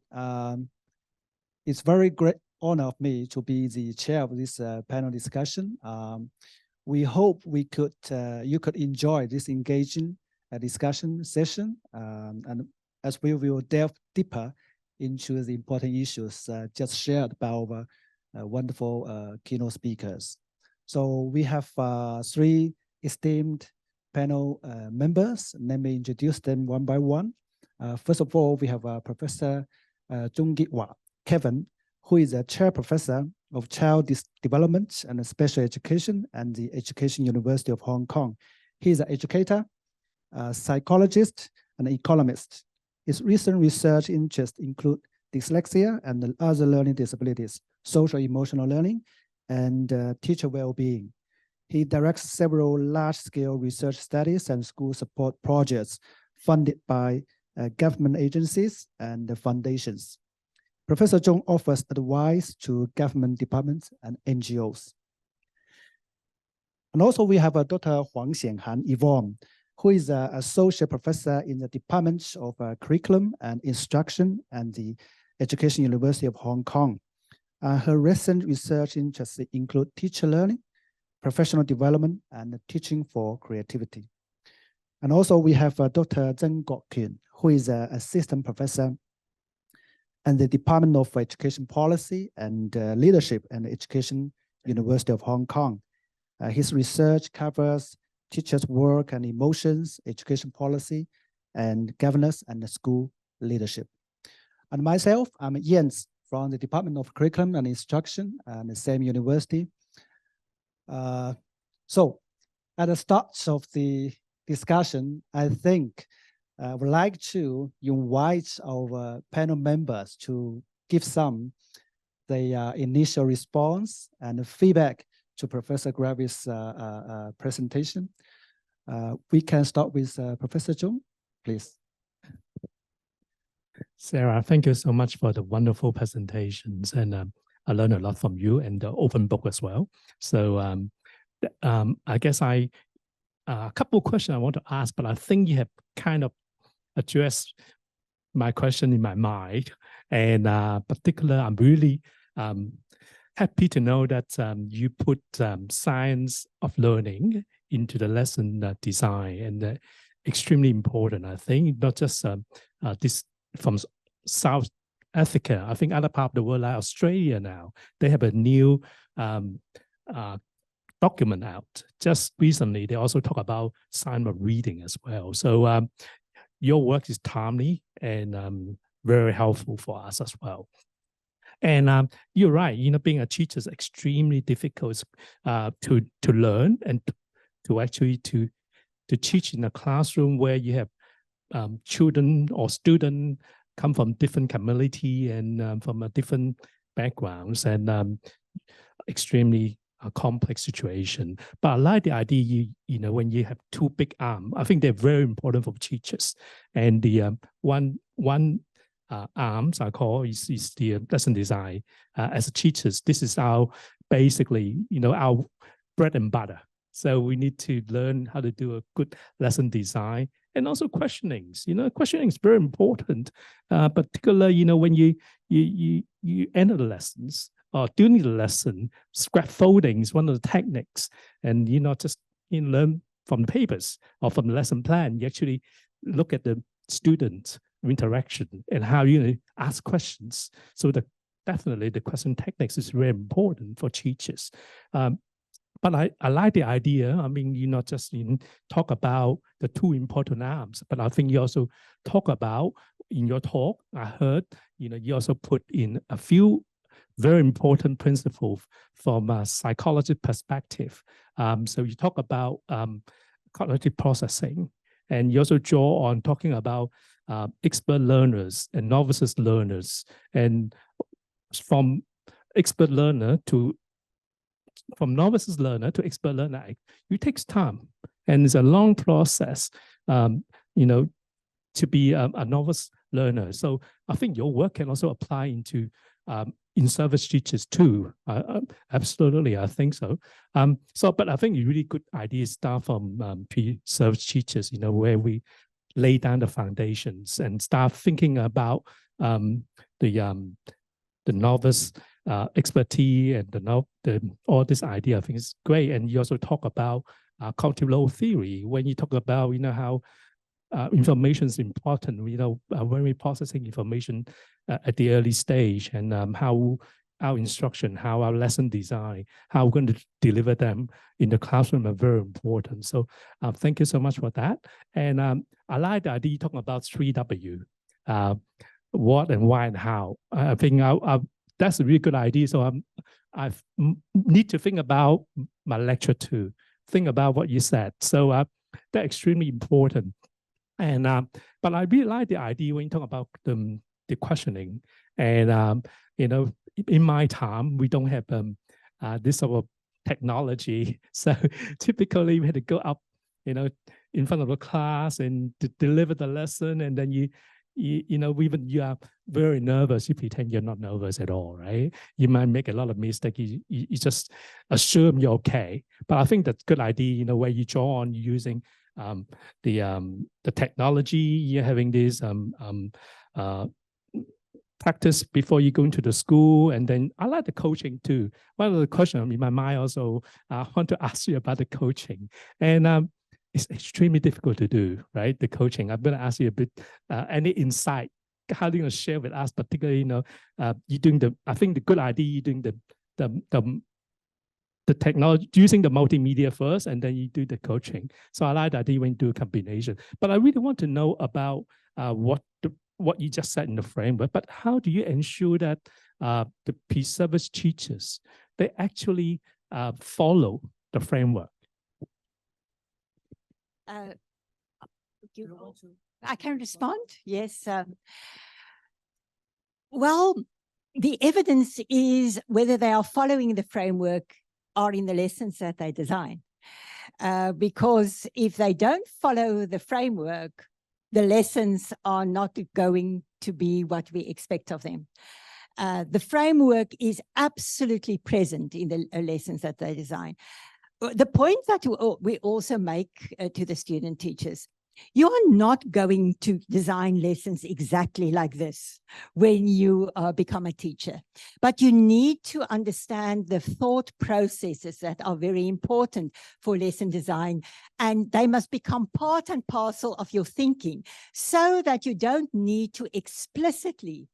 It's very great honor of me to be the chair of this panel discussion. We hope you could enjoy this engaging discussion session, and as we will delve deeper into the important issues just shared by our wonderful keynote speakers. So we have 3 esteemed panel members. Let me introduce them one by one. First of all, we have Professor Jung-Git-Wah Kevin, who is a chair professor of child development and special education at the Education University of Hong Kong. He is an educator, a psychologist, and an economist. His recent research interests include dyslexia and other learning disabilities, social emotional learning, and teacher well-being. He directs several large-scale research studies and school support projects funded by government agencies and foundations. Professor Zhong offers advice to government departments and NGOs. And also we have Dr. Huang Xianhan Yvonne, who is an associate professor in the Department of Curriculum and Instruction at the Education University of Hong Kong. Her recent research interests include teacher learning, professional development, and teaching for creativity. And also we have Dr. Zheng Gok-Kyun, who is an assistant professor in the Department of Education Policy and Leadership at the Education University of Hong Kong. His research covers teachers' work and emotions, education policy, and governance and school leadership. And myself, I'm Jens from the Department of Curriculum and Instruction at the same university. So at the start of the discussion, I think I would like to invite our panel members to give some the initial response and feedback to Professor Gravett's presentation. We can start with Professor Zhong, please. Sarah, thank you so much for the wonderful presentations, and I learned a lot from you and the open book as well. So I guess a couple of questions I want to ask, but I think you have kind of addressed my question in my mind. And particularly, I'm really happy to know that you put science of learning into the lesson design, and extremely important, I think, not just this from South Africa. I think other parts of the world, like Australia now, they have a new document out. Just recently, they also talk about science of reading as well. So your work is timely and very helpful for us as well. And you're right, being a teacher is extremely difficult to learn and to actually to teach in a classroom where you have children or students come from different community and from a different backgrounds, and extremely complex situation. But I like the idea, when you have 2 big arms, I think they're very important for teachers. And the one arms I call is the lesson design. As teachers, this is our basically, our bread and butter. So we need to learn how to do a good lesson design and also questionings. Questioning is very important, particularly, when you enter the lessons or during the lesson. Scaffolding is one of the techniques, and you not just learn from the papers or from the lesson plan. You actually look at the student interaction and how you ask questions. So definitely the question techniques is very important for teachers. But I like the idea. I mean, you not just talk about the two important arms, but I think you also talk about in your talk, I heard, you also put in a few very important principles from a psychology perspective. So you talk about cognitive processing, and you also draw on talking about expert learners and novice learners, and from expert learner to novice learner to expert learner, it takes time, and it's a long process, to be a novice learner. So I think your work can also apply into in-service teachers too. Absolutely, I think so. But I think really good ideas start from pre-service teachers, where we lay down the foundations and start thinking about the novice expertise and all this idea. I think is great. And you also talk about cognitive load theory when you talk about how information is important. When we're processing information at the early stage, and how our instruction, how our lesson design, how we're going to deliver them in the classroom are very important. So thank you so much for that. And I like the idea talking about 3W, what and why and how. I think that's a really good idea. So I need to think about my lecture too. Think about what you said. So that's extremely important. And but I really like the idea when you talk about the questioning. And in my time, we don't have this sort of technology. So typically we had to go up, in front of the class and deliver the lesson, and then even you are very nervous, you pretend you're not nervous at all, right? You might make a lot of mistakes. You just assume you're okay. But I think that's a good idea, where you draw on using the technology. You're having this practice before you go into the school, and then I like the coaching too. One of the questions in my mind also, I want to ask you about the coaching, and it's extremely difficult to do, right? The coaching. I'm going to ask you a bit, any insight, how do you share with us, particularly, you're doing I think the good idea, you're doing the technology, using the multimedia first, and then you do the coaching. So I like that idea when you do a combination. But I really want to know about what you just said in the framework, but how do you ensure that the pre-service teachers, they actually follow the framework? I can respond. Yes. Well, the evidence is whether they are following the framework are in the lessons that they design. Because if they don't follow the framework, the lessons are not going to be what we expect of them. The framework is absolutely present in the lessons that they design. The point that we also make to the student teachers, you are not going to design lessons exactly like this when you become a teacher, but you need to understand the thought processes that are very important for lesson design, and they must become part and parcel of your thinking so that you don't need to explicitly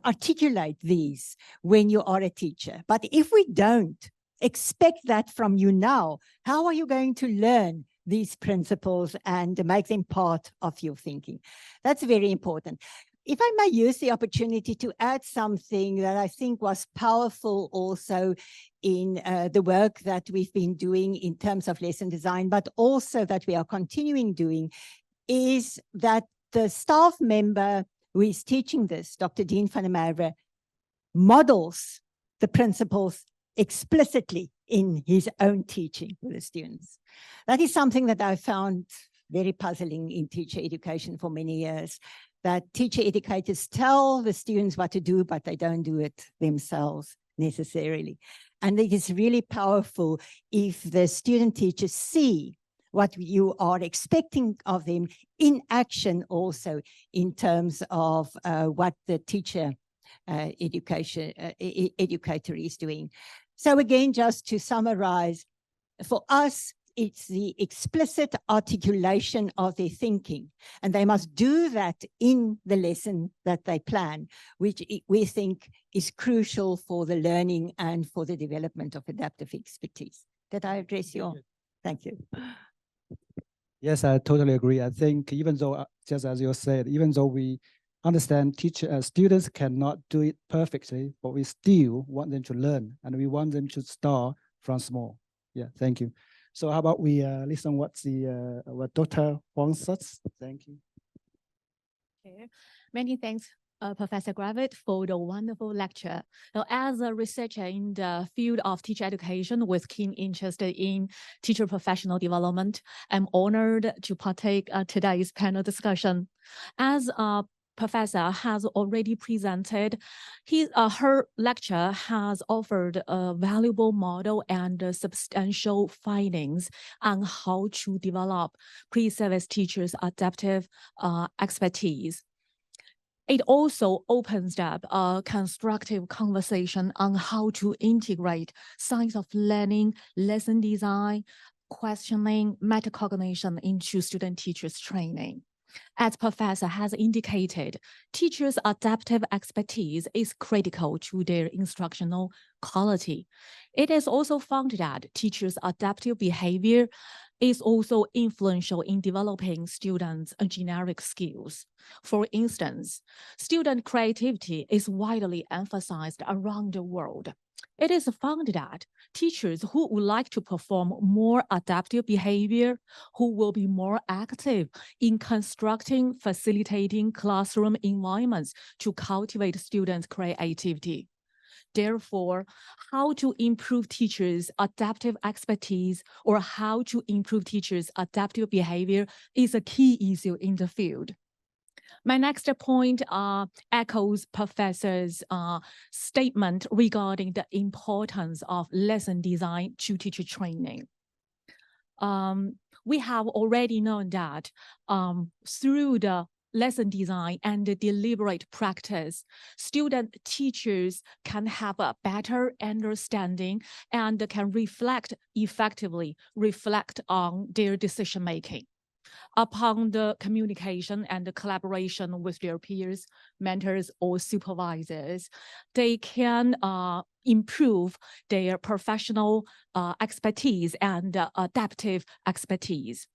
articulate these when you are a teacher. But if we don't expect that from you now, how are you going to learn these principles and make them part of your thinking? That's very important. If I may use the opportunity to add something that I think was powerful also in the work that we've been doing in terms of lesson design, but also that we are continuing doing, is that the staff member who is teaching this, Dr. Dean van der Merwe, models the principles explicitly in his own teaching with the students. That is something that I found very puzzling in teacher education for many years, that teacher educators tell the students what to do, but they don't do it themselves necessarily. And it is really powerful if the student teachers see what you are expecting of them in action also in terms of what the teacher educator is doing. So again, just to summarize, for us, it's the explicit articulation of their thinking, and they must do that in the lesson that they plan, which we think is crucial for the learning and for the development of adaptive expertise. Did I address your? Thank you. Yes, I totally agree. I think even though, just as you said, even though we understand students cannot do it perfectly, but we still want them to learn, and we want them to start from small. Yeah, thank you. So how about we listen what Dr. Huang says? Thank you. Okay. Many thanks, Professor Gravett, for the wonderful lecture. Now, as a researcher in the field of teacher education with keen interest in teacher professional development, I'm honored to partake today's panel discussion. As a professor has already presented, her lecture has offered a valuable model and substantial findings on how to develop pre-service teachers' adaptive expertise. It also opens up a constructive conversation on how to integrate science of learning, lesson design, questioning, metacognition into student teachers training. As Professor has indicated, teachers' adaptive expertise is critical to their instructional quality. It is also found that teachers' adaptive behavior is also influential in developing students' generic skills. For instance, student creativity is widely emphasized around the world. It is found that teachers who would like to perform more adaptive behavior, who will be more active in constructing, facilitating classroom environments to cultivate students' creativity. Therefore, how to improve teachers' adaptive expertise or how to improve teachers' adaptive behavior is a key issue in the field. My next point echoes Professor's statement regarding the importance of lesson design to teacher training. We have already known that through the lesson design and the deliberate practice, student teachers can have a better understanding and can effectively reflect on their decision-making. Upon the communication and the collaboration with their peers, mentors, or supervisors, they can improve their professional expertise and adaptive expertise.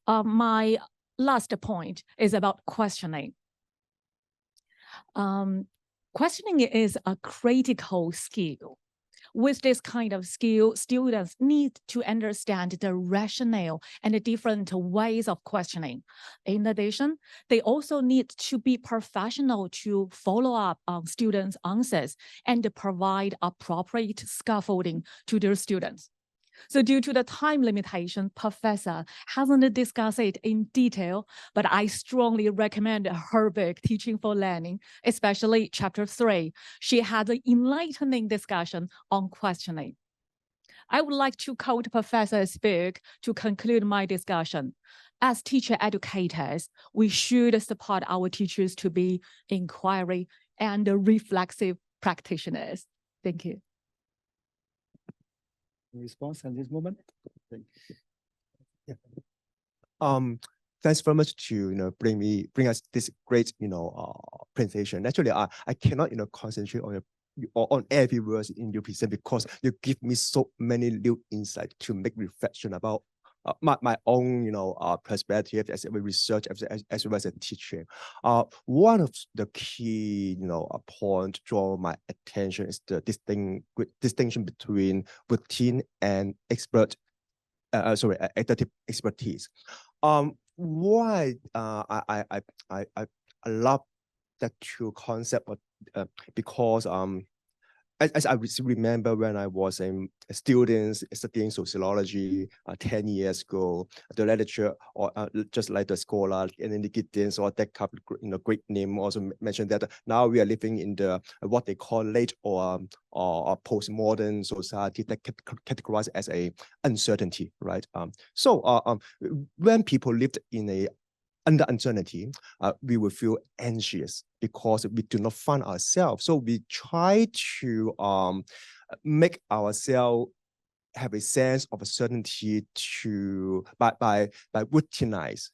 My last point is about questioning. Questioning is a critical skill. With this kind of skill, students need to understand the rationale and the different ways of questioning. In addition, they also need to be professional to follow up on students' answers and provide appropriate scaffolding to their students. So due to the time limitation, Professor hasn't discussed it in detail, but I strongly recommend her book, Teaching for Learning, especially chapter 3. She had an enlightening discussion on questioning. I would like to quote Professor's book to conclude my discussion. As teacher educators, we should support our teachers to be inquiry and reflexive practitioners. Thank you. Response at this moment? Yeah. Thanks very much to bring us this great presentation. Actually, I cannot concentrate on every word in your present because you give me so many new insights to make reflection about my own perspective as a researcher as well as a teacher. One of the key points draw my attention is the distinction between routine and adaptive expertise. Why I love that two concept because as I remember when I was a student studying sociology 10 years ago, the literature or just like the scholar and then the Giddens or that kind of great name also mentioned that now we are living in the what they call late or postmodern society that categorized as a uncertainty, right? So when people lived in a under uncertainty, we will feel anxious because we do not find ourselves. So we try to make ourselves have a sense of a certainty by routinize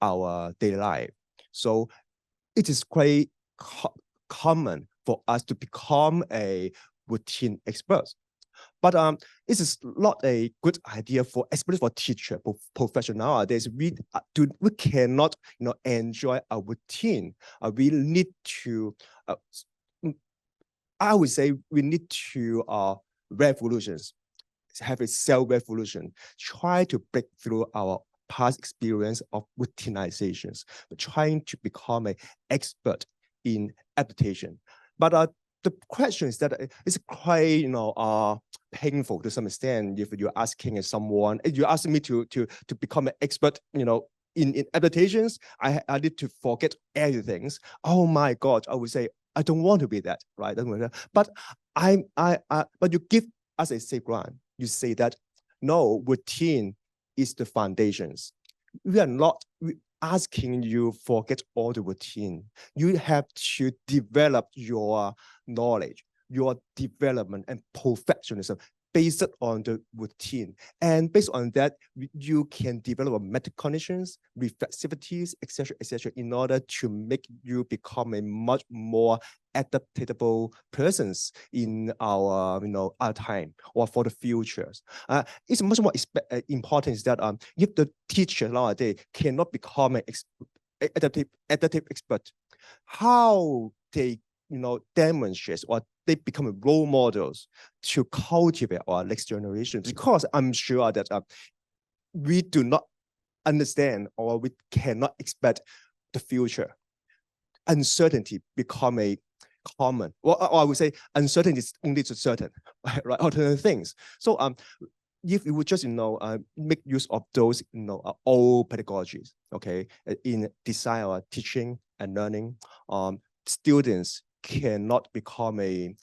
our daily life. So it is quite common for us to become a routine expert. But this is not a good idea for, especially for teacher profession nowadays. We cannot enjoy a routine. We need to I would say we need to revolutions, have a self-revolution, try to break through our past experience of routinizations, trying to become an expert in adaptation. But the question is that it's quite painful to some extent if you're asking someone, if you're asking me to become an expert, in adaptations, I need to forget everything. Oh my God, I would say I don't want to be that, right? But but you give us a safe ground. You say that no, routine is the foundations. We are not asking you forget all the routine. You have to develop your knowledge, your development and perfectionism based on the routine. And based on that, you can develop metacognitions, reflexivities, etc., in order to make you become a much more adaptable persons in our, our time or for the futures. It's much more important is that if the teacher nowadays cannot become an adaptive expert, how they demonstrate or they become role models to cultivate our next generation, because I'm sure that we do not understand or we cannot expect the future. Uncertainty become a common, or I would say uncertainty is only to certain, right? Alternate things. So if we would just make use of those old pedagogies, okay, in design or teaching and learning, students cannot become a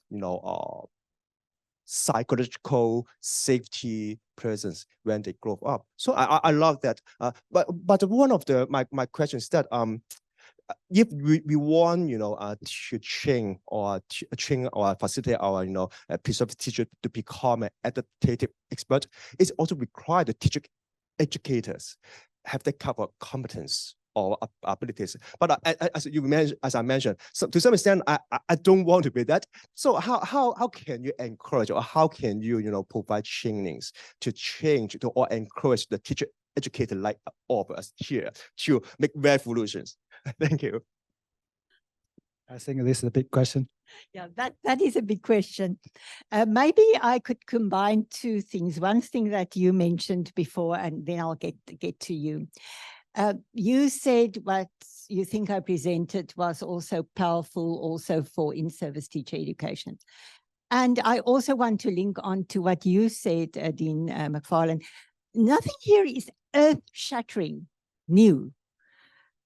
psychological safety persons when they grow up. So I love that. But one of my questions is that if we want to train or facilitate our preserve teacher to become an adaptive expert, it's also required the teacher educators have that kind of competence or abilities. But as I mentioned, so to some extent, I don't want to be that. So how can you encourage or how can you provide trainings to change or encourage the teacher educator like all of us here to make revolutions? Thank you. I think this is a big question. Yeah, that is a big question. Maybe I could combine two things. One thing that you mentioned before, and then I'll get to you. You said what you think I presented was also powerful also for in-service teacher education. And I also want to link on to what you said, Dean McFarlane. Nothing here is earth-shattering, new,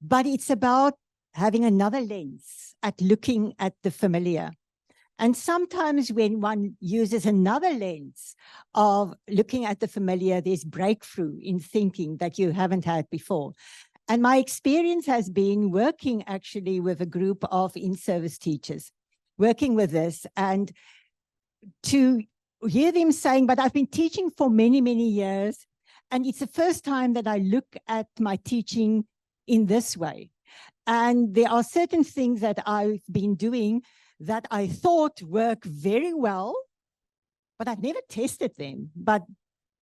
but it's about having another lens at looking at the familiar. And sometimes when one uses another lens of looking at the familiar, there's breakthrough in thinking that you haven't had before. And my experience has been working actually with a group of in-service teachers, working with this, and to hear them saying, but I've been teaching for many, many years, and it's the first time that I look at my teaching in this way. And there are certain things that I've been doing that I thought work very well, but I've never tested them. But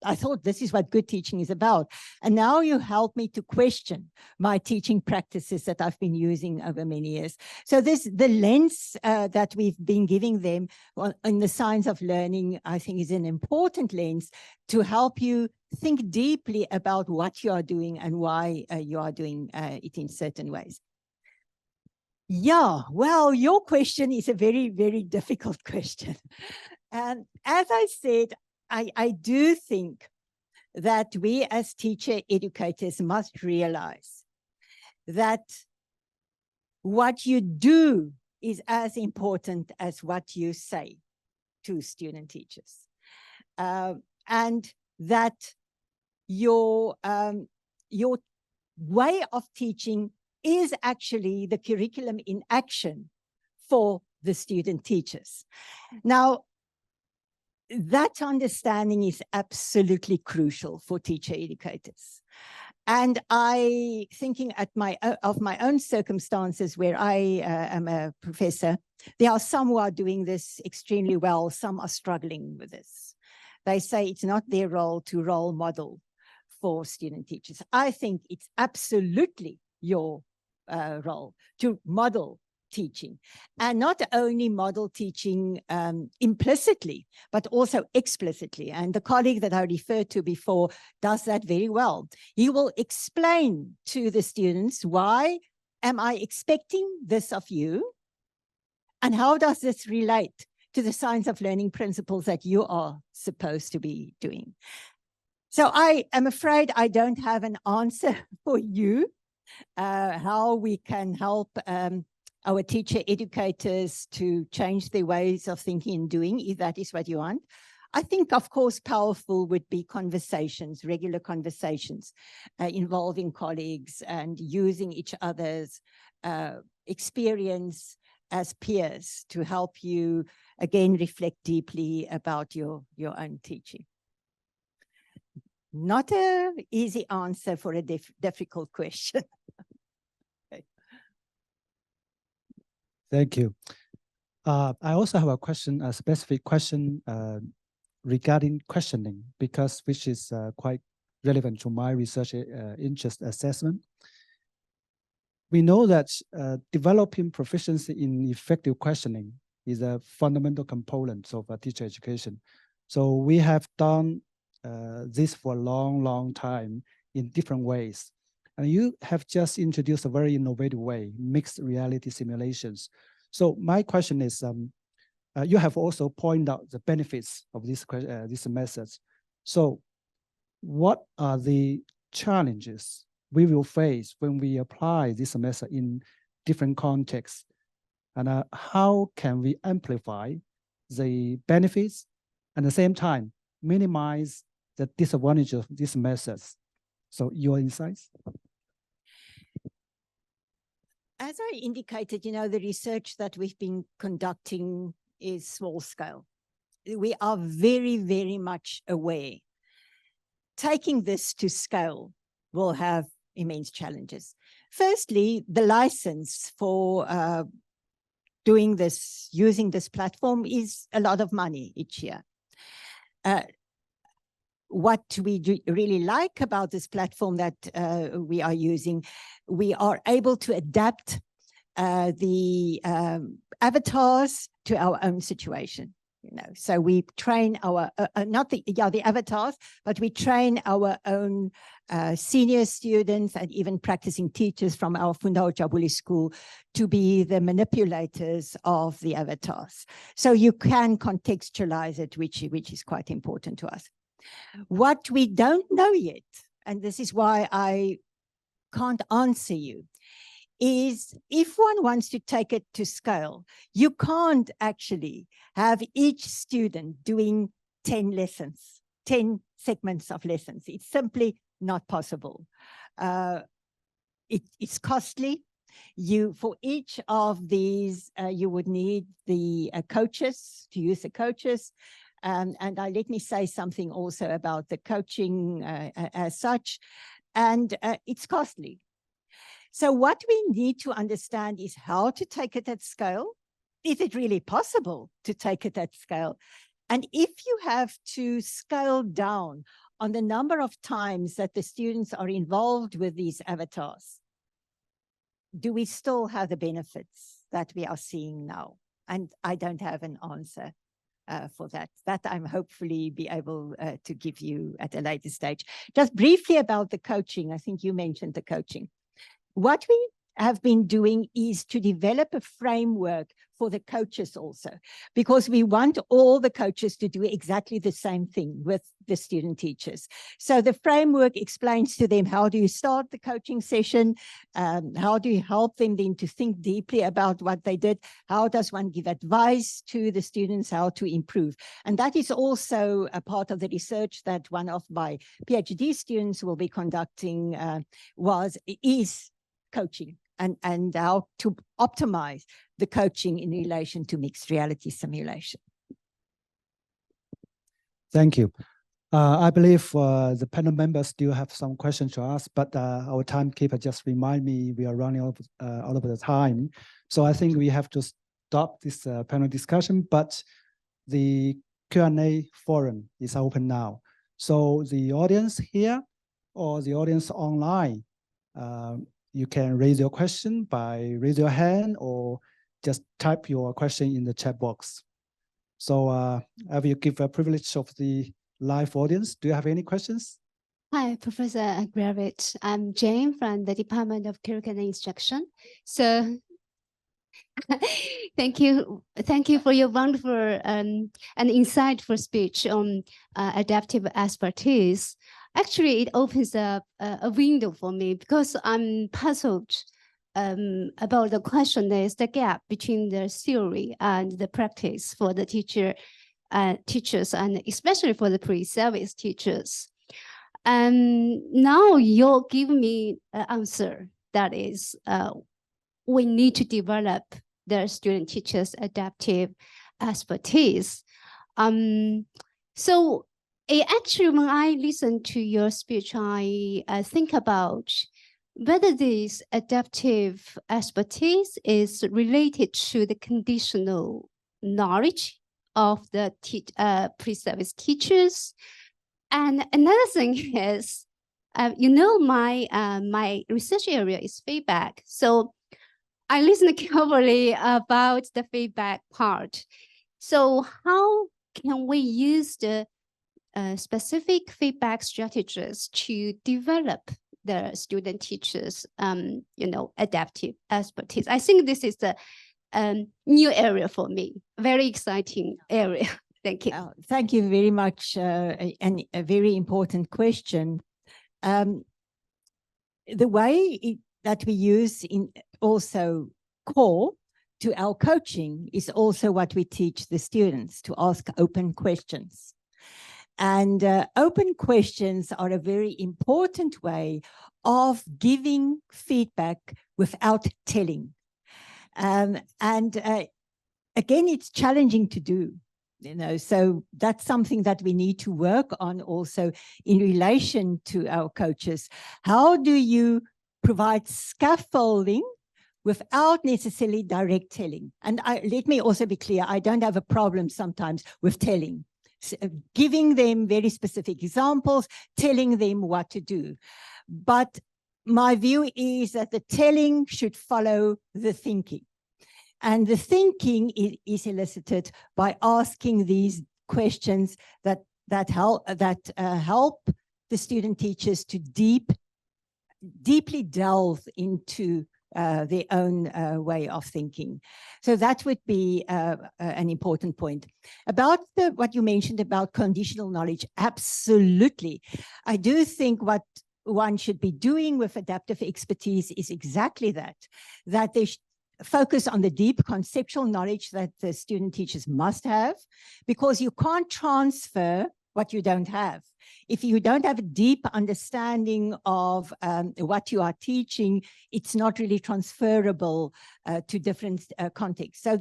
I thought this is what good teaching is about. And now you help me to question my teaching practices that I've been using over many years. So the lens that we've been giving them in the science of learning, I think is an important lens to help you think deeply about what you are doing and why you are doing it in certain ways. Yeah, well, your question is a very, very difficult question. And as I said, I do think that we as teacher educators must realize that what you do is as important as what you say to student teachers. And that your way of teaching is actually the curriculum in action for the student teachers. Now, that understanding is absolutely crucial for teacher educators. And thinking of my own circumstances where I am a professor, there are some who are doing this extremely well, some are struggling with this. They say it's not their role to role model for student teachers. I think it's absolutely your role to model teaching, and not only model teaching implicitly, but also explicitly. And the colleague that I referred to before does that very well. He will explain to the students, why am I expecting this of you? And how does this relate to the science of learning principles that you are supposed to be doing? So I am afraid I don't have an answer for you, how we can help our teacher educators to change their ways of thinking and doing, if that is what you want. I think, of course, powerful would be conversations, regular conversations involving colleagues and using each other's experience as peers to help you, again, reflect deeply about your own teaching. Not an easy answer for a difficult question. Thank you. I also have a question, a specific question regarding questioning, because which is quite relevant to my research interest assessment. We know that developing proficiency in effective questioning is a fundamental component of teacher education. So we have done this for a long, long time in different ways. And you have just introduced a very innovative way, mixed reality simulations. So my question is, you have also pointed out the benefits of these methods. So what are the challenges we will face when we apply this method in different contexts? And how can we amplify the benefits and at the same time minimize the disadvantage of these methods? So your insights? As I indicated, the research that we've been conducting is small scale. We are very, very much aware. Taking this to scale will have immense challenges. Firstly, the license for doing this, using this platform is a lot of money each year. What we really like about this platform that we are using, we are able to adapt the avatars to our own situation. So we train our not the avatars, but we train our own senior students and even practicing teachers from our Funda Ujabuli school to be the manipulators of the avatars. So you can contextualize it, which is quite important to us. What we don't know yet, and this is why I can't answer you, is if one wants to take it to scale, you can't actually have each student doing 10 lessons, 10 segments of lessons. It's simply not possible. It's costly. For each of these, you would need the coaches, to use the coaches. And let me say something also about the coaching as such. And it's costly. So what we need to understand is how to take it at scale. Is it really possible to take it at scale? And if you have to scale down on the number of times that the students are involved with these avatars, do we still have the benefits that we are seeing now? And I don't have an answer for that. That I'm hopefully be able to give you at a later stage. Just briefly about the coaching. I think you mentioned the coaching. What we have been doing is to develop a framework for the coaches also, because we want all the coaches to do exactly the same thing with the student teachers. So the framework explains to them, how do you start the coaching session? How do you help them then to think deeply about what they did? How does one give advice to the students how to improve? And that is also a part of the research that one of my PhD students will be conducting, is coaching and how to optimize the coaching in relation to mixed reality simulation. Thank you. I believe the panel members still have some questions to ask, but our timekeeper just remind me we are running out of the time. So I think we have to stop this panel discussion, but the Q&A forum is open now. So the audience here or the audience online, you can raise your question by raise your hand or just type your question in the chat box. So I will give a privilege of the live audience. Do you have any questions? Hi, Professor Gravett. I'm Jane from the Department of Curriculum Instruction. So thank you for your wonderful and insightful speech on adaptive expertise. Actually, it opens up a window for me because I'm puzzled about the question is the gap between the theory and the practice for the teachers and especially for the pre-service teachers. And now you're giving me an answer that is we need to develop the student teachers' adaptive expertise. So actually, when I listen to your speech, I think about whether this adaptive expertise is related to the conditional knowledge of the pre-service teachers. And another thing is, my research area is feedback. So I listen carefully about the feedback part. So how can we use the specific feedback strategies to develop the student teachers, adaptive expertise? I think this is the new area for me, very exciting area. Thank you. Thank you very much, and a very important question. The way that we use in also core to our coaching is also what we teach the students, to ask open questions. And open questions are a very important way of giving feedback without telling. Again, it's challenging to do, so that's something that we need to work on also in relation to our coaches. How do you provide scaffolding without necessarily direct telling? And let me also be clear, I don't have a problem sometimes with telling. Giving them very specific examples, telling them what to do. But my view is that the telling should follow the thinking. And the thinking is elicited by asking these questions that help the student teachers to deeply delve into their own way of thinking. So that would be an important point. About what you mentioned about conditional knowledge, absolutely. I do think what one should be doing with adaptive expertise is exactly that they focus on the deep conceptual knowledge that the student teachers must have, because you can't transfer what you don't have. If you don't have a deep understanding of what you are teaching, it's not really transferable to different contexts. So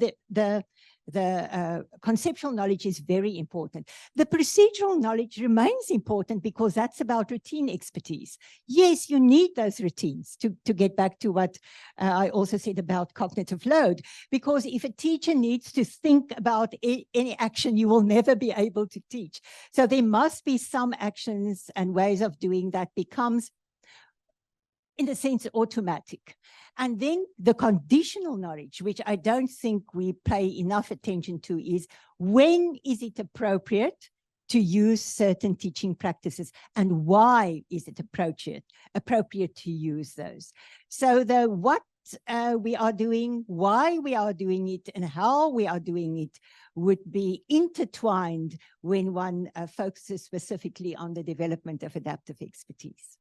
the conceptual knowledge is very important. The procedural knowledge remains important because that's about routine expertise. Yes, you need those routines to get back to what I also said about cognitive load, because if a teacher needs to think about any action, you will never be able to teach. So there must be some actions and ways of doing that becomes, in a sense, automatic. And then the conditional knowledge, which I don't think we pay enough attention to, is when is it appropriate to use certain teaching practices and why is it appropriate to use those? So what we are doing, why we are doing it, and how we are doing it would be intertwined when one focuses specifically on the development of adaptive expertise.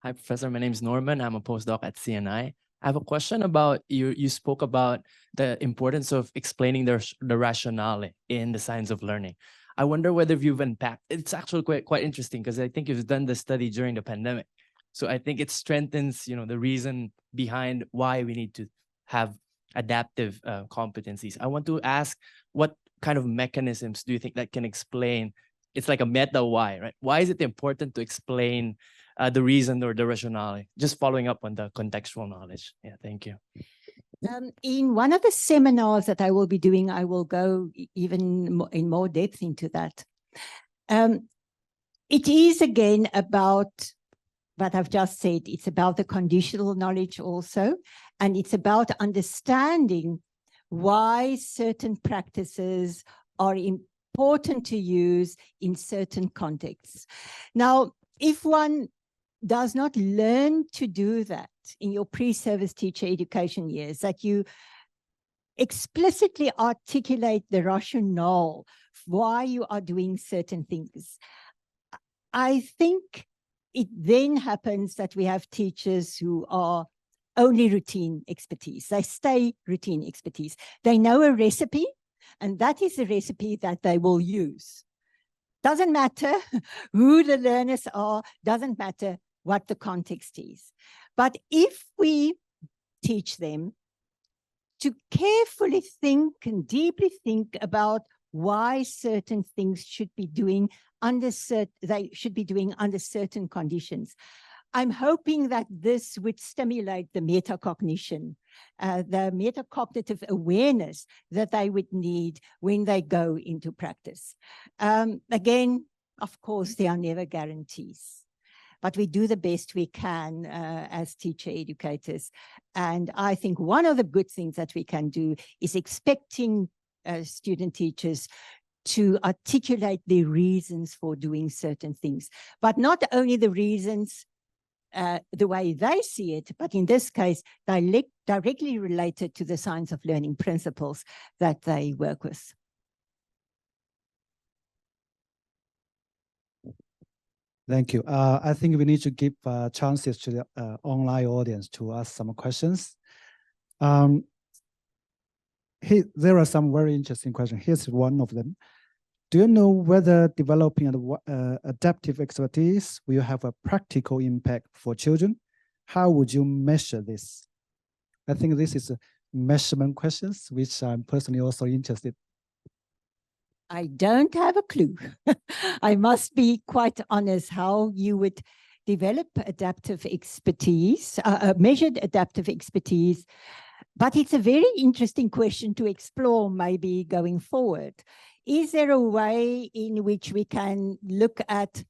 Hi, Professor. My name is Norman. I'm a postdoc at CNI. I have a question about you spoke about the importance of explaining the rationale in the science of learning. I wonder whether you've unpacked, it's actually quite interesting because I think you've done the study during the pandemic. So I think it strengthens, the reason behind why we need to have adaptive competencies. I want to ask, what kind of mechanisms do you think that can explain? It's like a meta why, right? Why is it important to explain the reason or the rationale? Just following up on the contextual knowledge. Yeah, thank you. In one of the seminars that I will be doing, I will go even in more depth into that. It is again about what I've just said. It's about the conditional knowledge also, and it's about understanding why certain practices are important to use in certain contexts. Now, if one does not learn to do that in your pre-service teacher education years, that you explicitly articulate the rationale why you are doing certain things, I think it then happens that we have teachers who are only routine expertise. They stay routine expertise. They know a recipe, and that is the recipe that they will use. Doesn't matter who the learners are, doesn't matter what the context is. But if we teach them to carefully think and deeply think about why certain things should be doing under certain conditions, I'm hoping that this would stimulate the metacognition, the metacognitive awareness that they would need when they go into practice. Again, of course, there are never guarantees, but we do the best we can as teacher educators. And I think one of the good things that we can do is expecting student teachers to articulate the reasons for doing certain things, but not only the reasons the way they see it, but in this case, directly related to the science of learning principles that they work with. Thank you. I think we need to give chances to the online audience to ask some questions. There are some very interesting questions. Here's one of them. Do you know whether developing adaptive expertise will have a practical impact for children? How would you measure this? I think this is a measurement questions, which I'm personally also interested. I don't have a clue. I must be quite honest how you would develop adaptive expertise, measured adaptive expertise. But it's a very interesting question to explore maybe going forward. Is there a way in which we can look at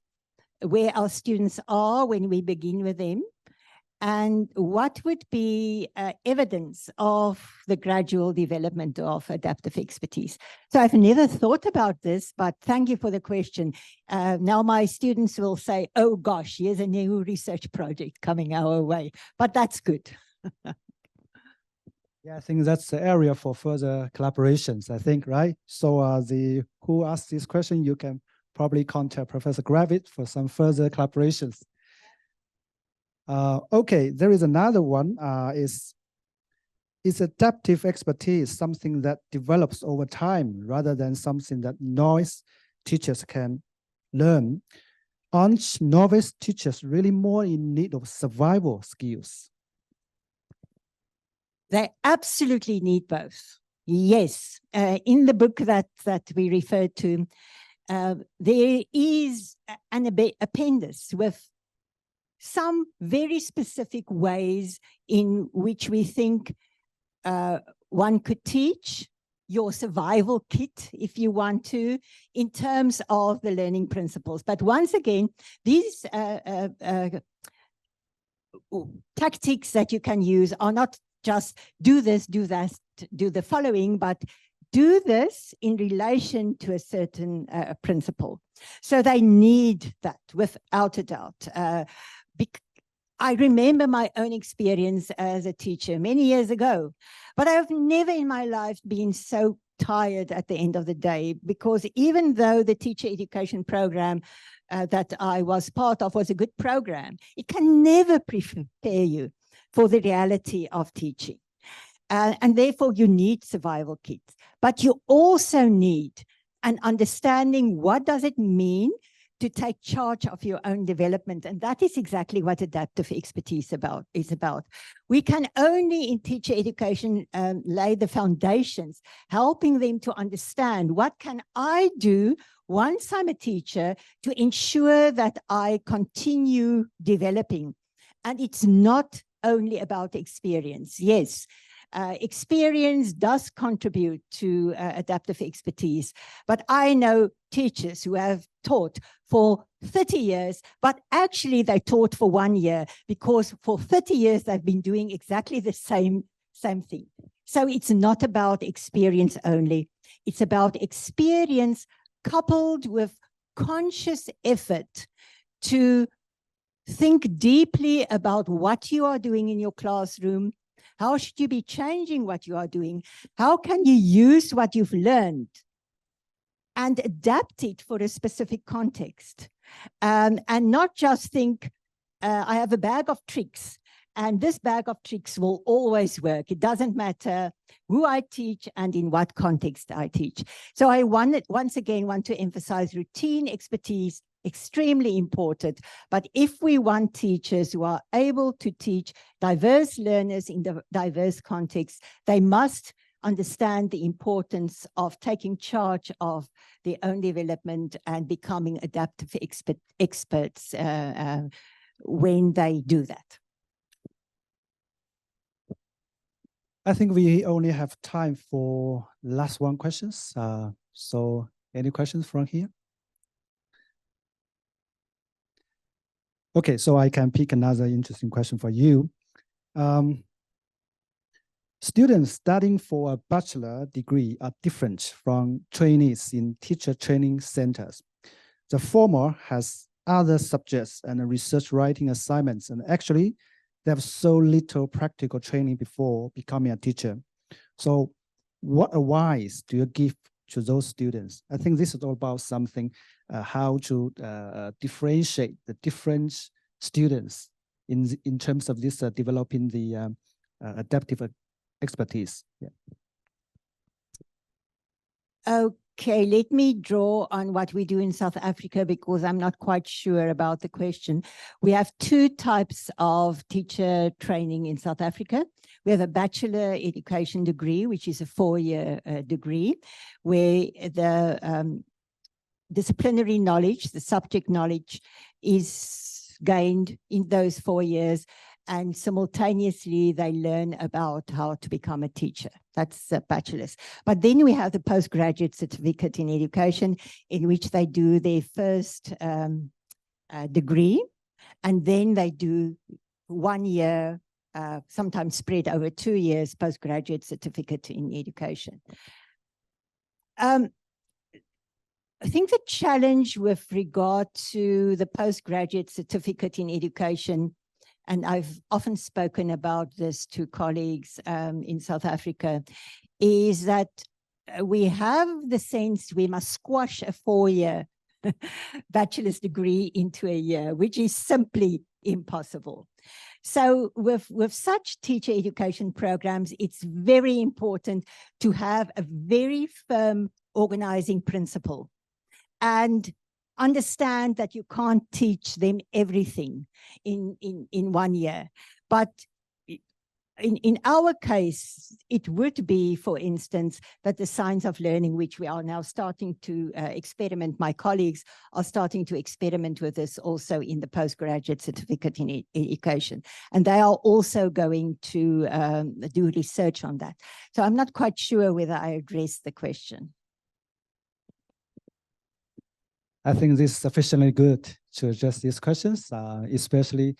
where our students are when we begin with them? And what would be evidence of the gradual development of adaptive expertise? So I've never thought about this, but thank you for the question. Now my students will say, oh gosh, here's a new research project coming our way, but that's good. Yeah, I think that's the area for further collaborations, I think, right? So who asked this question, you can probably contact Professor Gravett for some further collaborations. Okay, there is another one. Is adaptive expertise something that develops over time rather than something that novice teachers can learn? Aren't novice teachers really more in need of survival skills? They absolutely need both. Yes, in the book that we referred to, there is an appendix with some very specific ways in which we think one could teach your survival kit, if you want to, in terms of the learning principles. But once again, these tactics that you can use are not just do this, do that, do the following, but do this in relation to a certain principle. So they need that without a doubt. I remember my own experience as a teacher many years ago, but I've never in my life been so tired at the end of the day, because even though the teacher education program that I was part of was a good program, it can never prepare you for the reality of teaching. And therefore you need survival kits, but you also need an understanding, what does it mean to take charge of your own development? And that is exactly what adaptive expertise is about. We can only in teacher education lay the foundations, helping them to understand, what can I do once I'm a teacher to ensure that I continue developing? And it's not only about experience. Yes, experience does contribute to adaptive expertise, but I know teachers who have taught for 30 years, but actually they taught for 1 year, because for 30 years they've been doing exactly the same thing. So it's not about experience only. It's about experience coupled with conscious effort to think deeply about what you are doing in your classroom. How should you be changing what you are doing? How can you use what you've learned and adapt it for a specific context? And not just think, I have a bag of tricks, and this bag of tricks will always work. It doesn't matter who I teach and in what context I teach. So I once again want to emphasize routine expertise, extremely important. But if we want teachers who are able to teach diverse learners in the diverse contexts, they must understand the importance of taking charge of their own development and becoming adaptive experts when they do that. I think we only have time for last one questions. So any questions from here? Okay, so I can pick another interesting question for you. Students studying for a bachelor degree are different from trainees in teacher training centers. The former has other subjects and research writing assignments, and actually they have so little practical training before becoming a teacher. So what advice do you give to those students? I think this is all about something, how to differentiate the different students in terms of this developing the adaptive expertise. Yeah. Okay, let me draw on what we do in South Africa, because I'm not quite sure about the question. We have 2 types of teacher training in South Africa. We have a bachelor education degree, which is a 4-year degree, where the disciplinary knowledge, the subject knowledge is gained in those 4 years, and simultaneously they learn about how to become a teacher. That's a bachelor's. But then we have the postgraduate certificate in education, in which they do their first degree, and then they do 1 year, sometimes spread over 2 years, postgraduate certificate in education. I think the challenge with regard to the postgraduate certificate in education, and I've often spoken about this to colleagues in South Africa, is that we have the sense we must squash a 4-year bachelor's degree into a year, which is simply impossible. So with such teacher education programs, it's very important to have a very firm organizing principle and understand that you can't teach them everything in 1 year. But in our case, it would be, for instance, that the science of learning, which we are now starting to experiment, my colleagues are starting to experiment with this also in the postgraduate certificate in education. And they are also going to do research on that. So I'm not quite sure whether I addressed the question. I think this is sufficiently good to address these questions, especially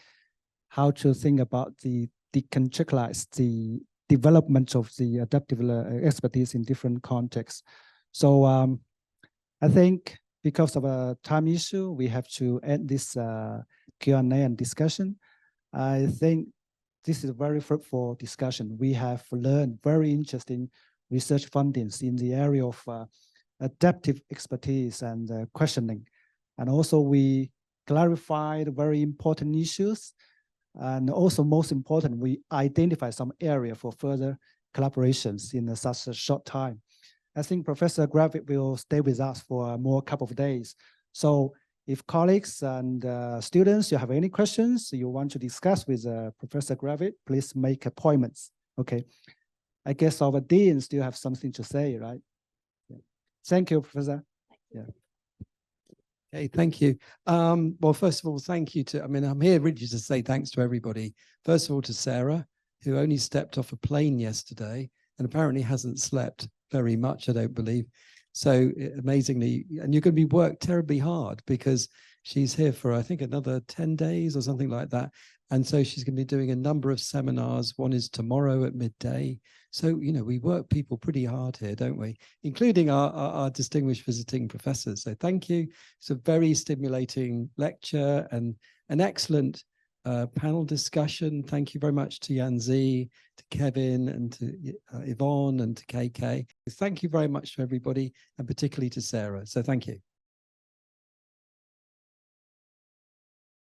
how to think about the decontextualize the development of the adaptive expertise in different contexts. So I think because of a time issue, we have to end this Q&A and discussion. I think this is a very fruitful discussion. We have learned very interesting research findings in the area of adaptive expertise and questioning. And also we clarified very important issues. And also most important, we identify some area for further collaborations in such a short time. I think Professor Gravett will stay with us for more couple of days. So if colleagues and students, you have any questions you want to discuss with Professor Gravett, please make appointments. Okay. I guess our dean still have something to say, right? Yeah. Thank you, Professor. Yeah. Okay, thank you. Well, first of all, thank you to, I'm here really to say thanks to everybody. First of all, to Sarah, who only stepped off a plane yesterday and apparently hasn't slept very much, I don't believe. So amazingly, and you're going to be worked terribly hard because she's here for, I think, another 10 days or something like that. And so she's going to be doing a number of seminars. One is tomorrow at midday. So, you know, we work people pretty hard here, don't we? Including our distinguished visiting professors. So thank you. It's a very stimulating lecture and an excellent panel discussion. Thank you very much to Yanzi, to Kevin, and to Yvonne, and to KK. Thank you very much to everybody, and particularly to Sarah. So thank you.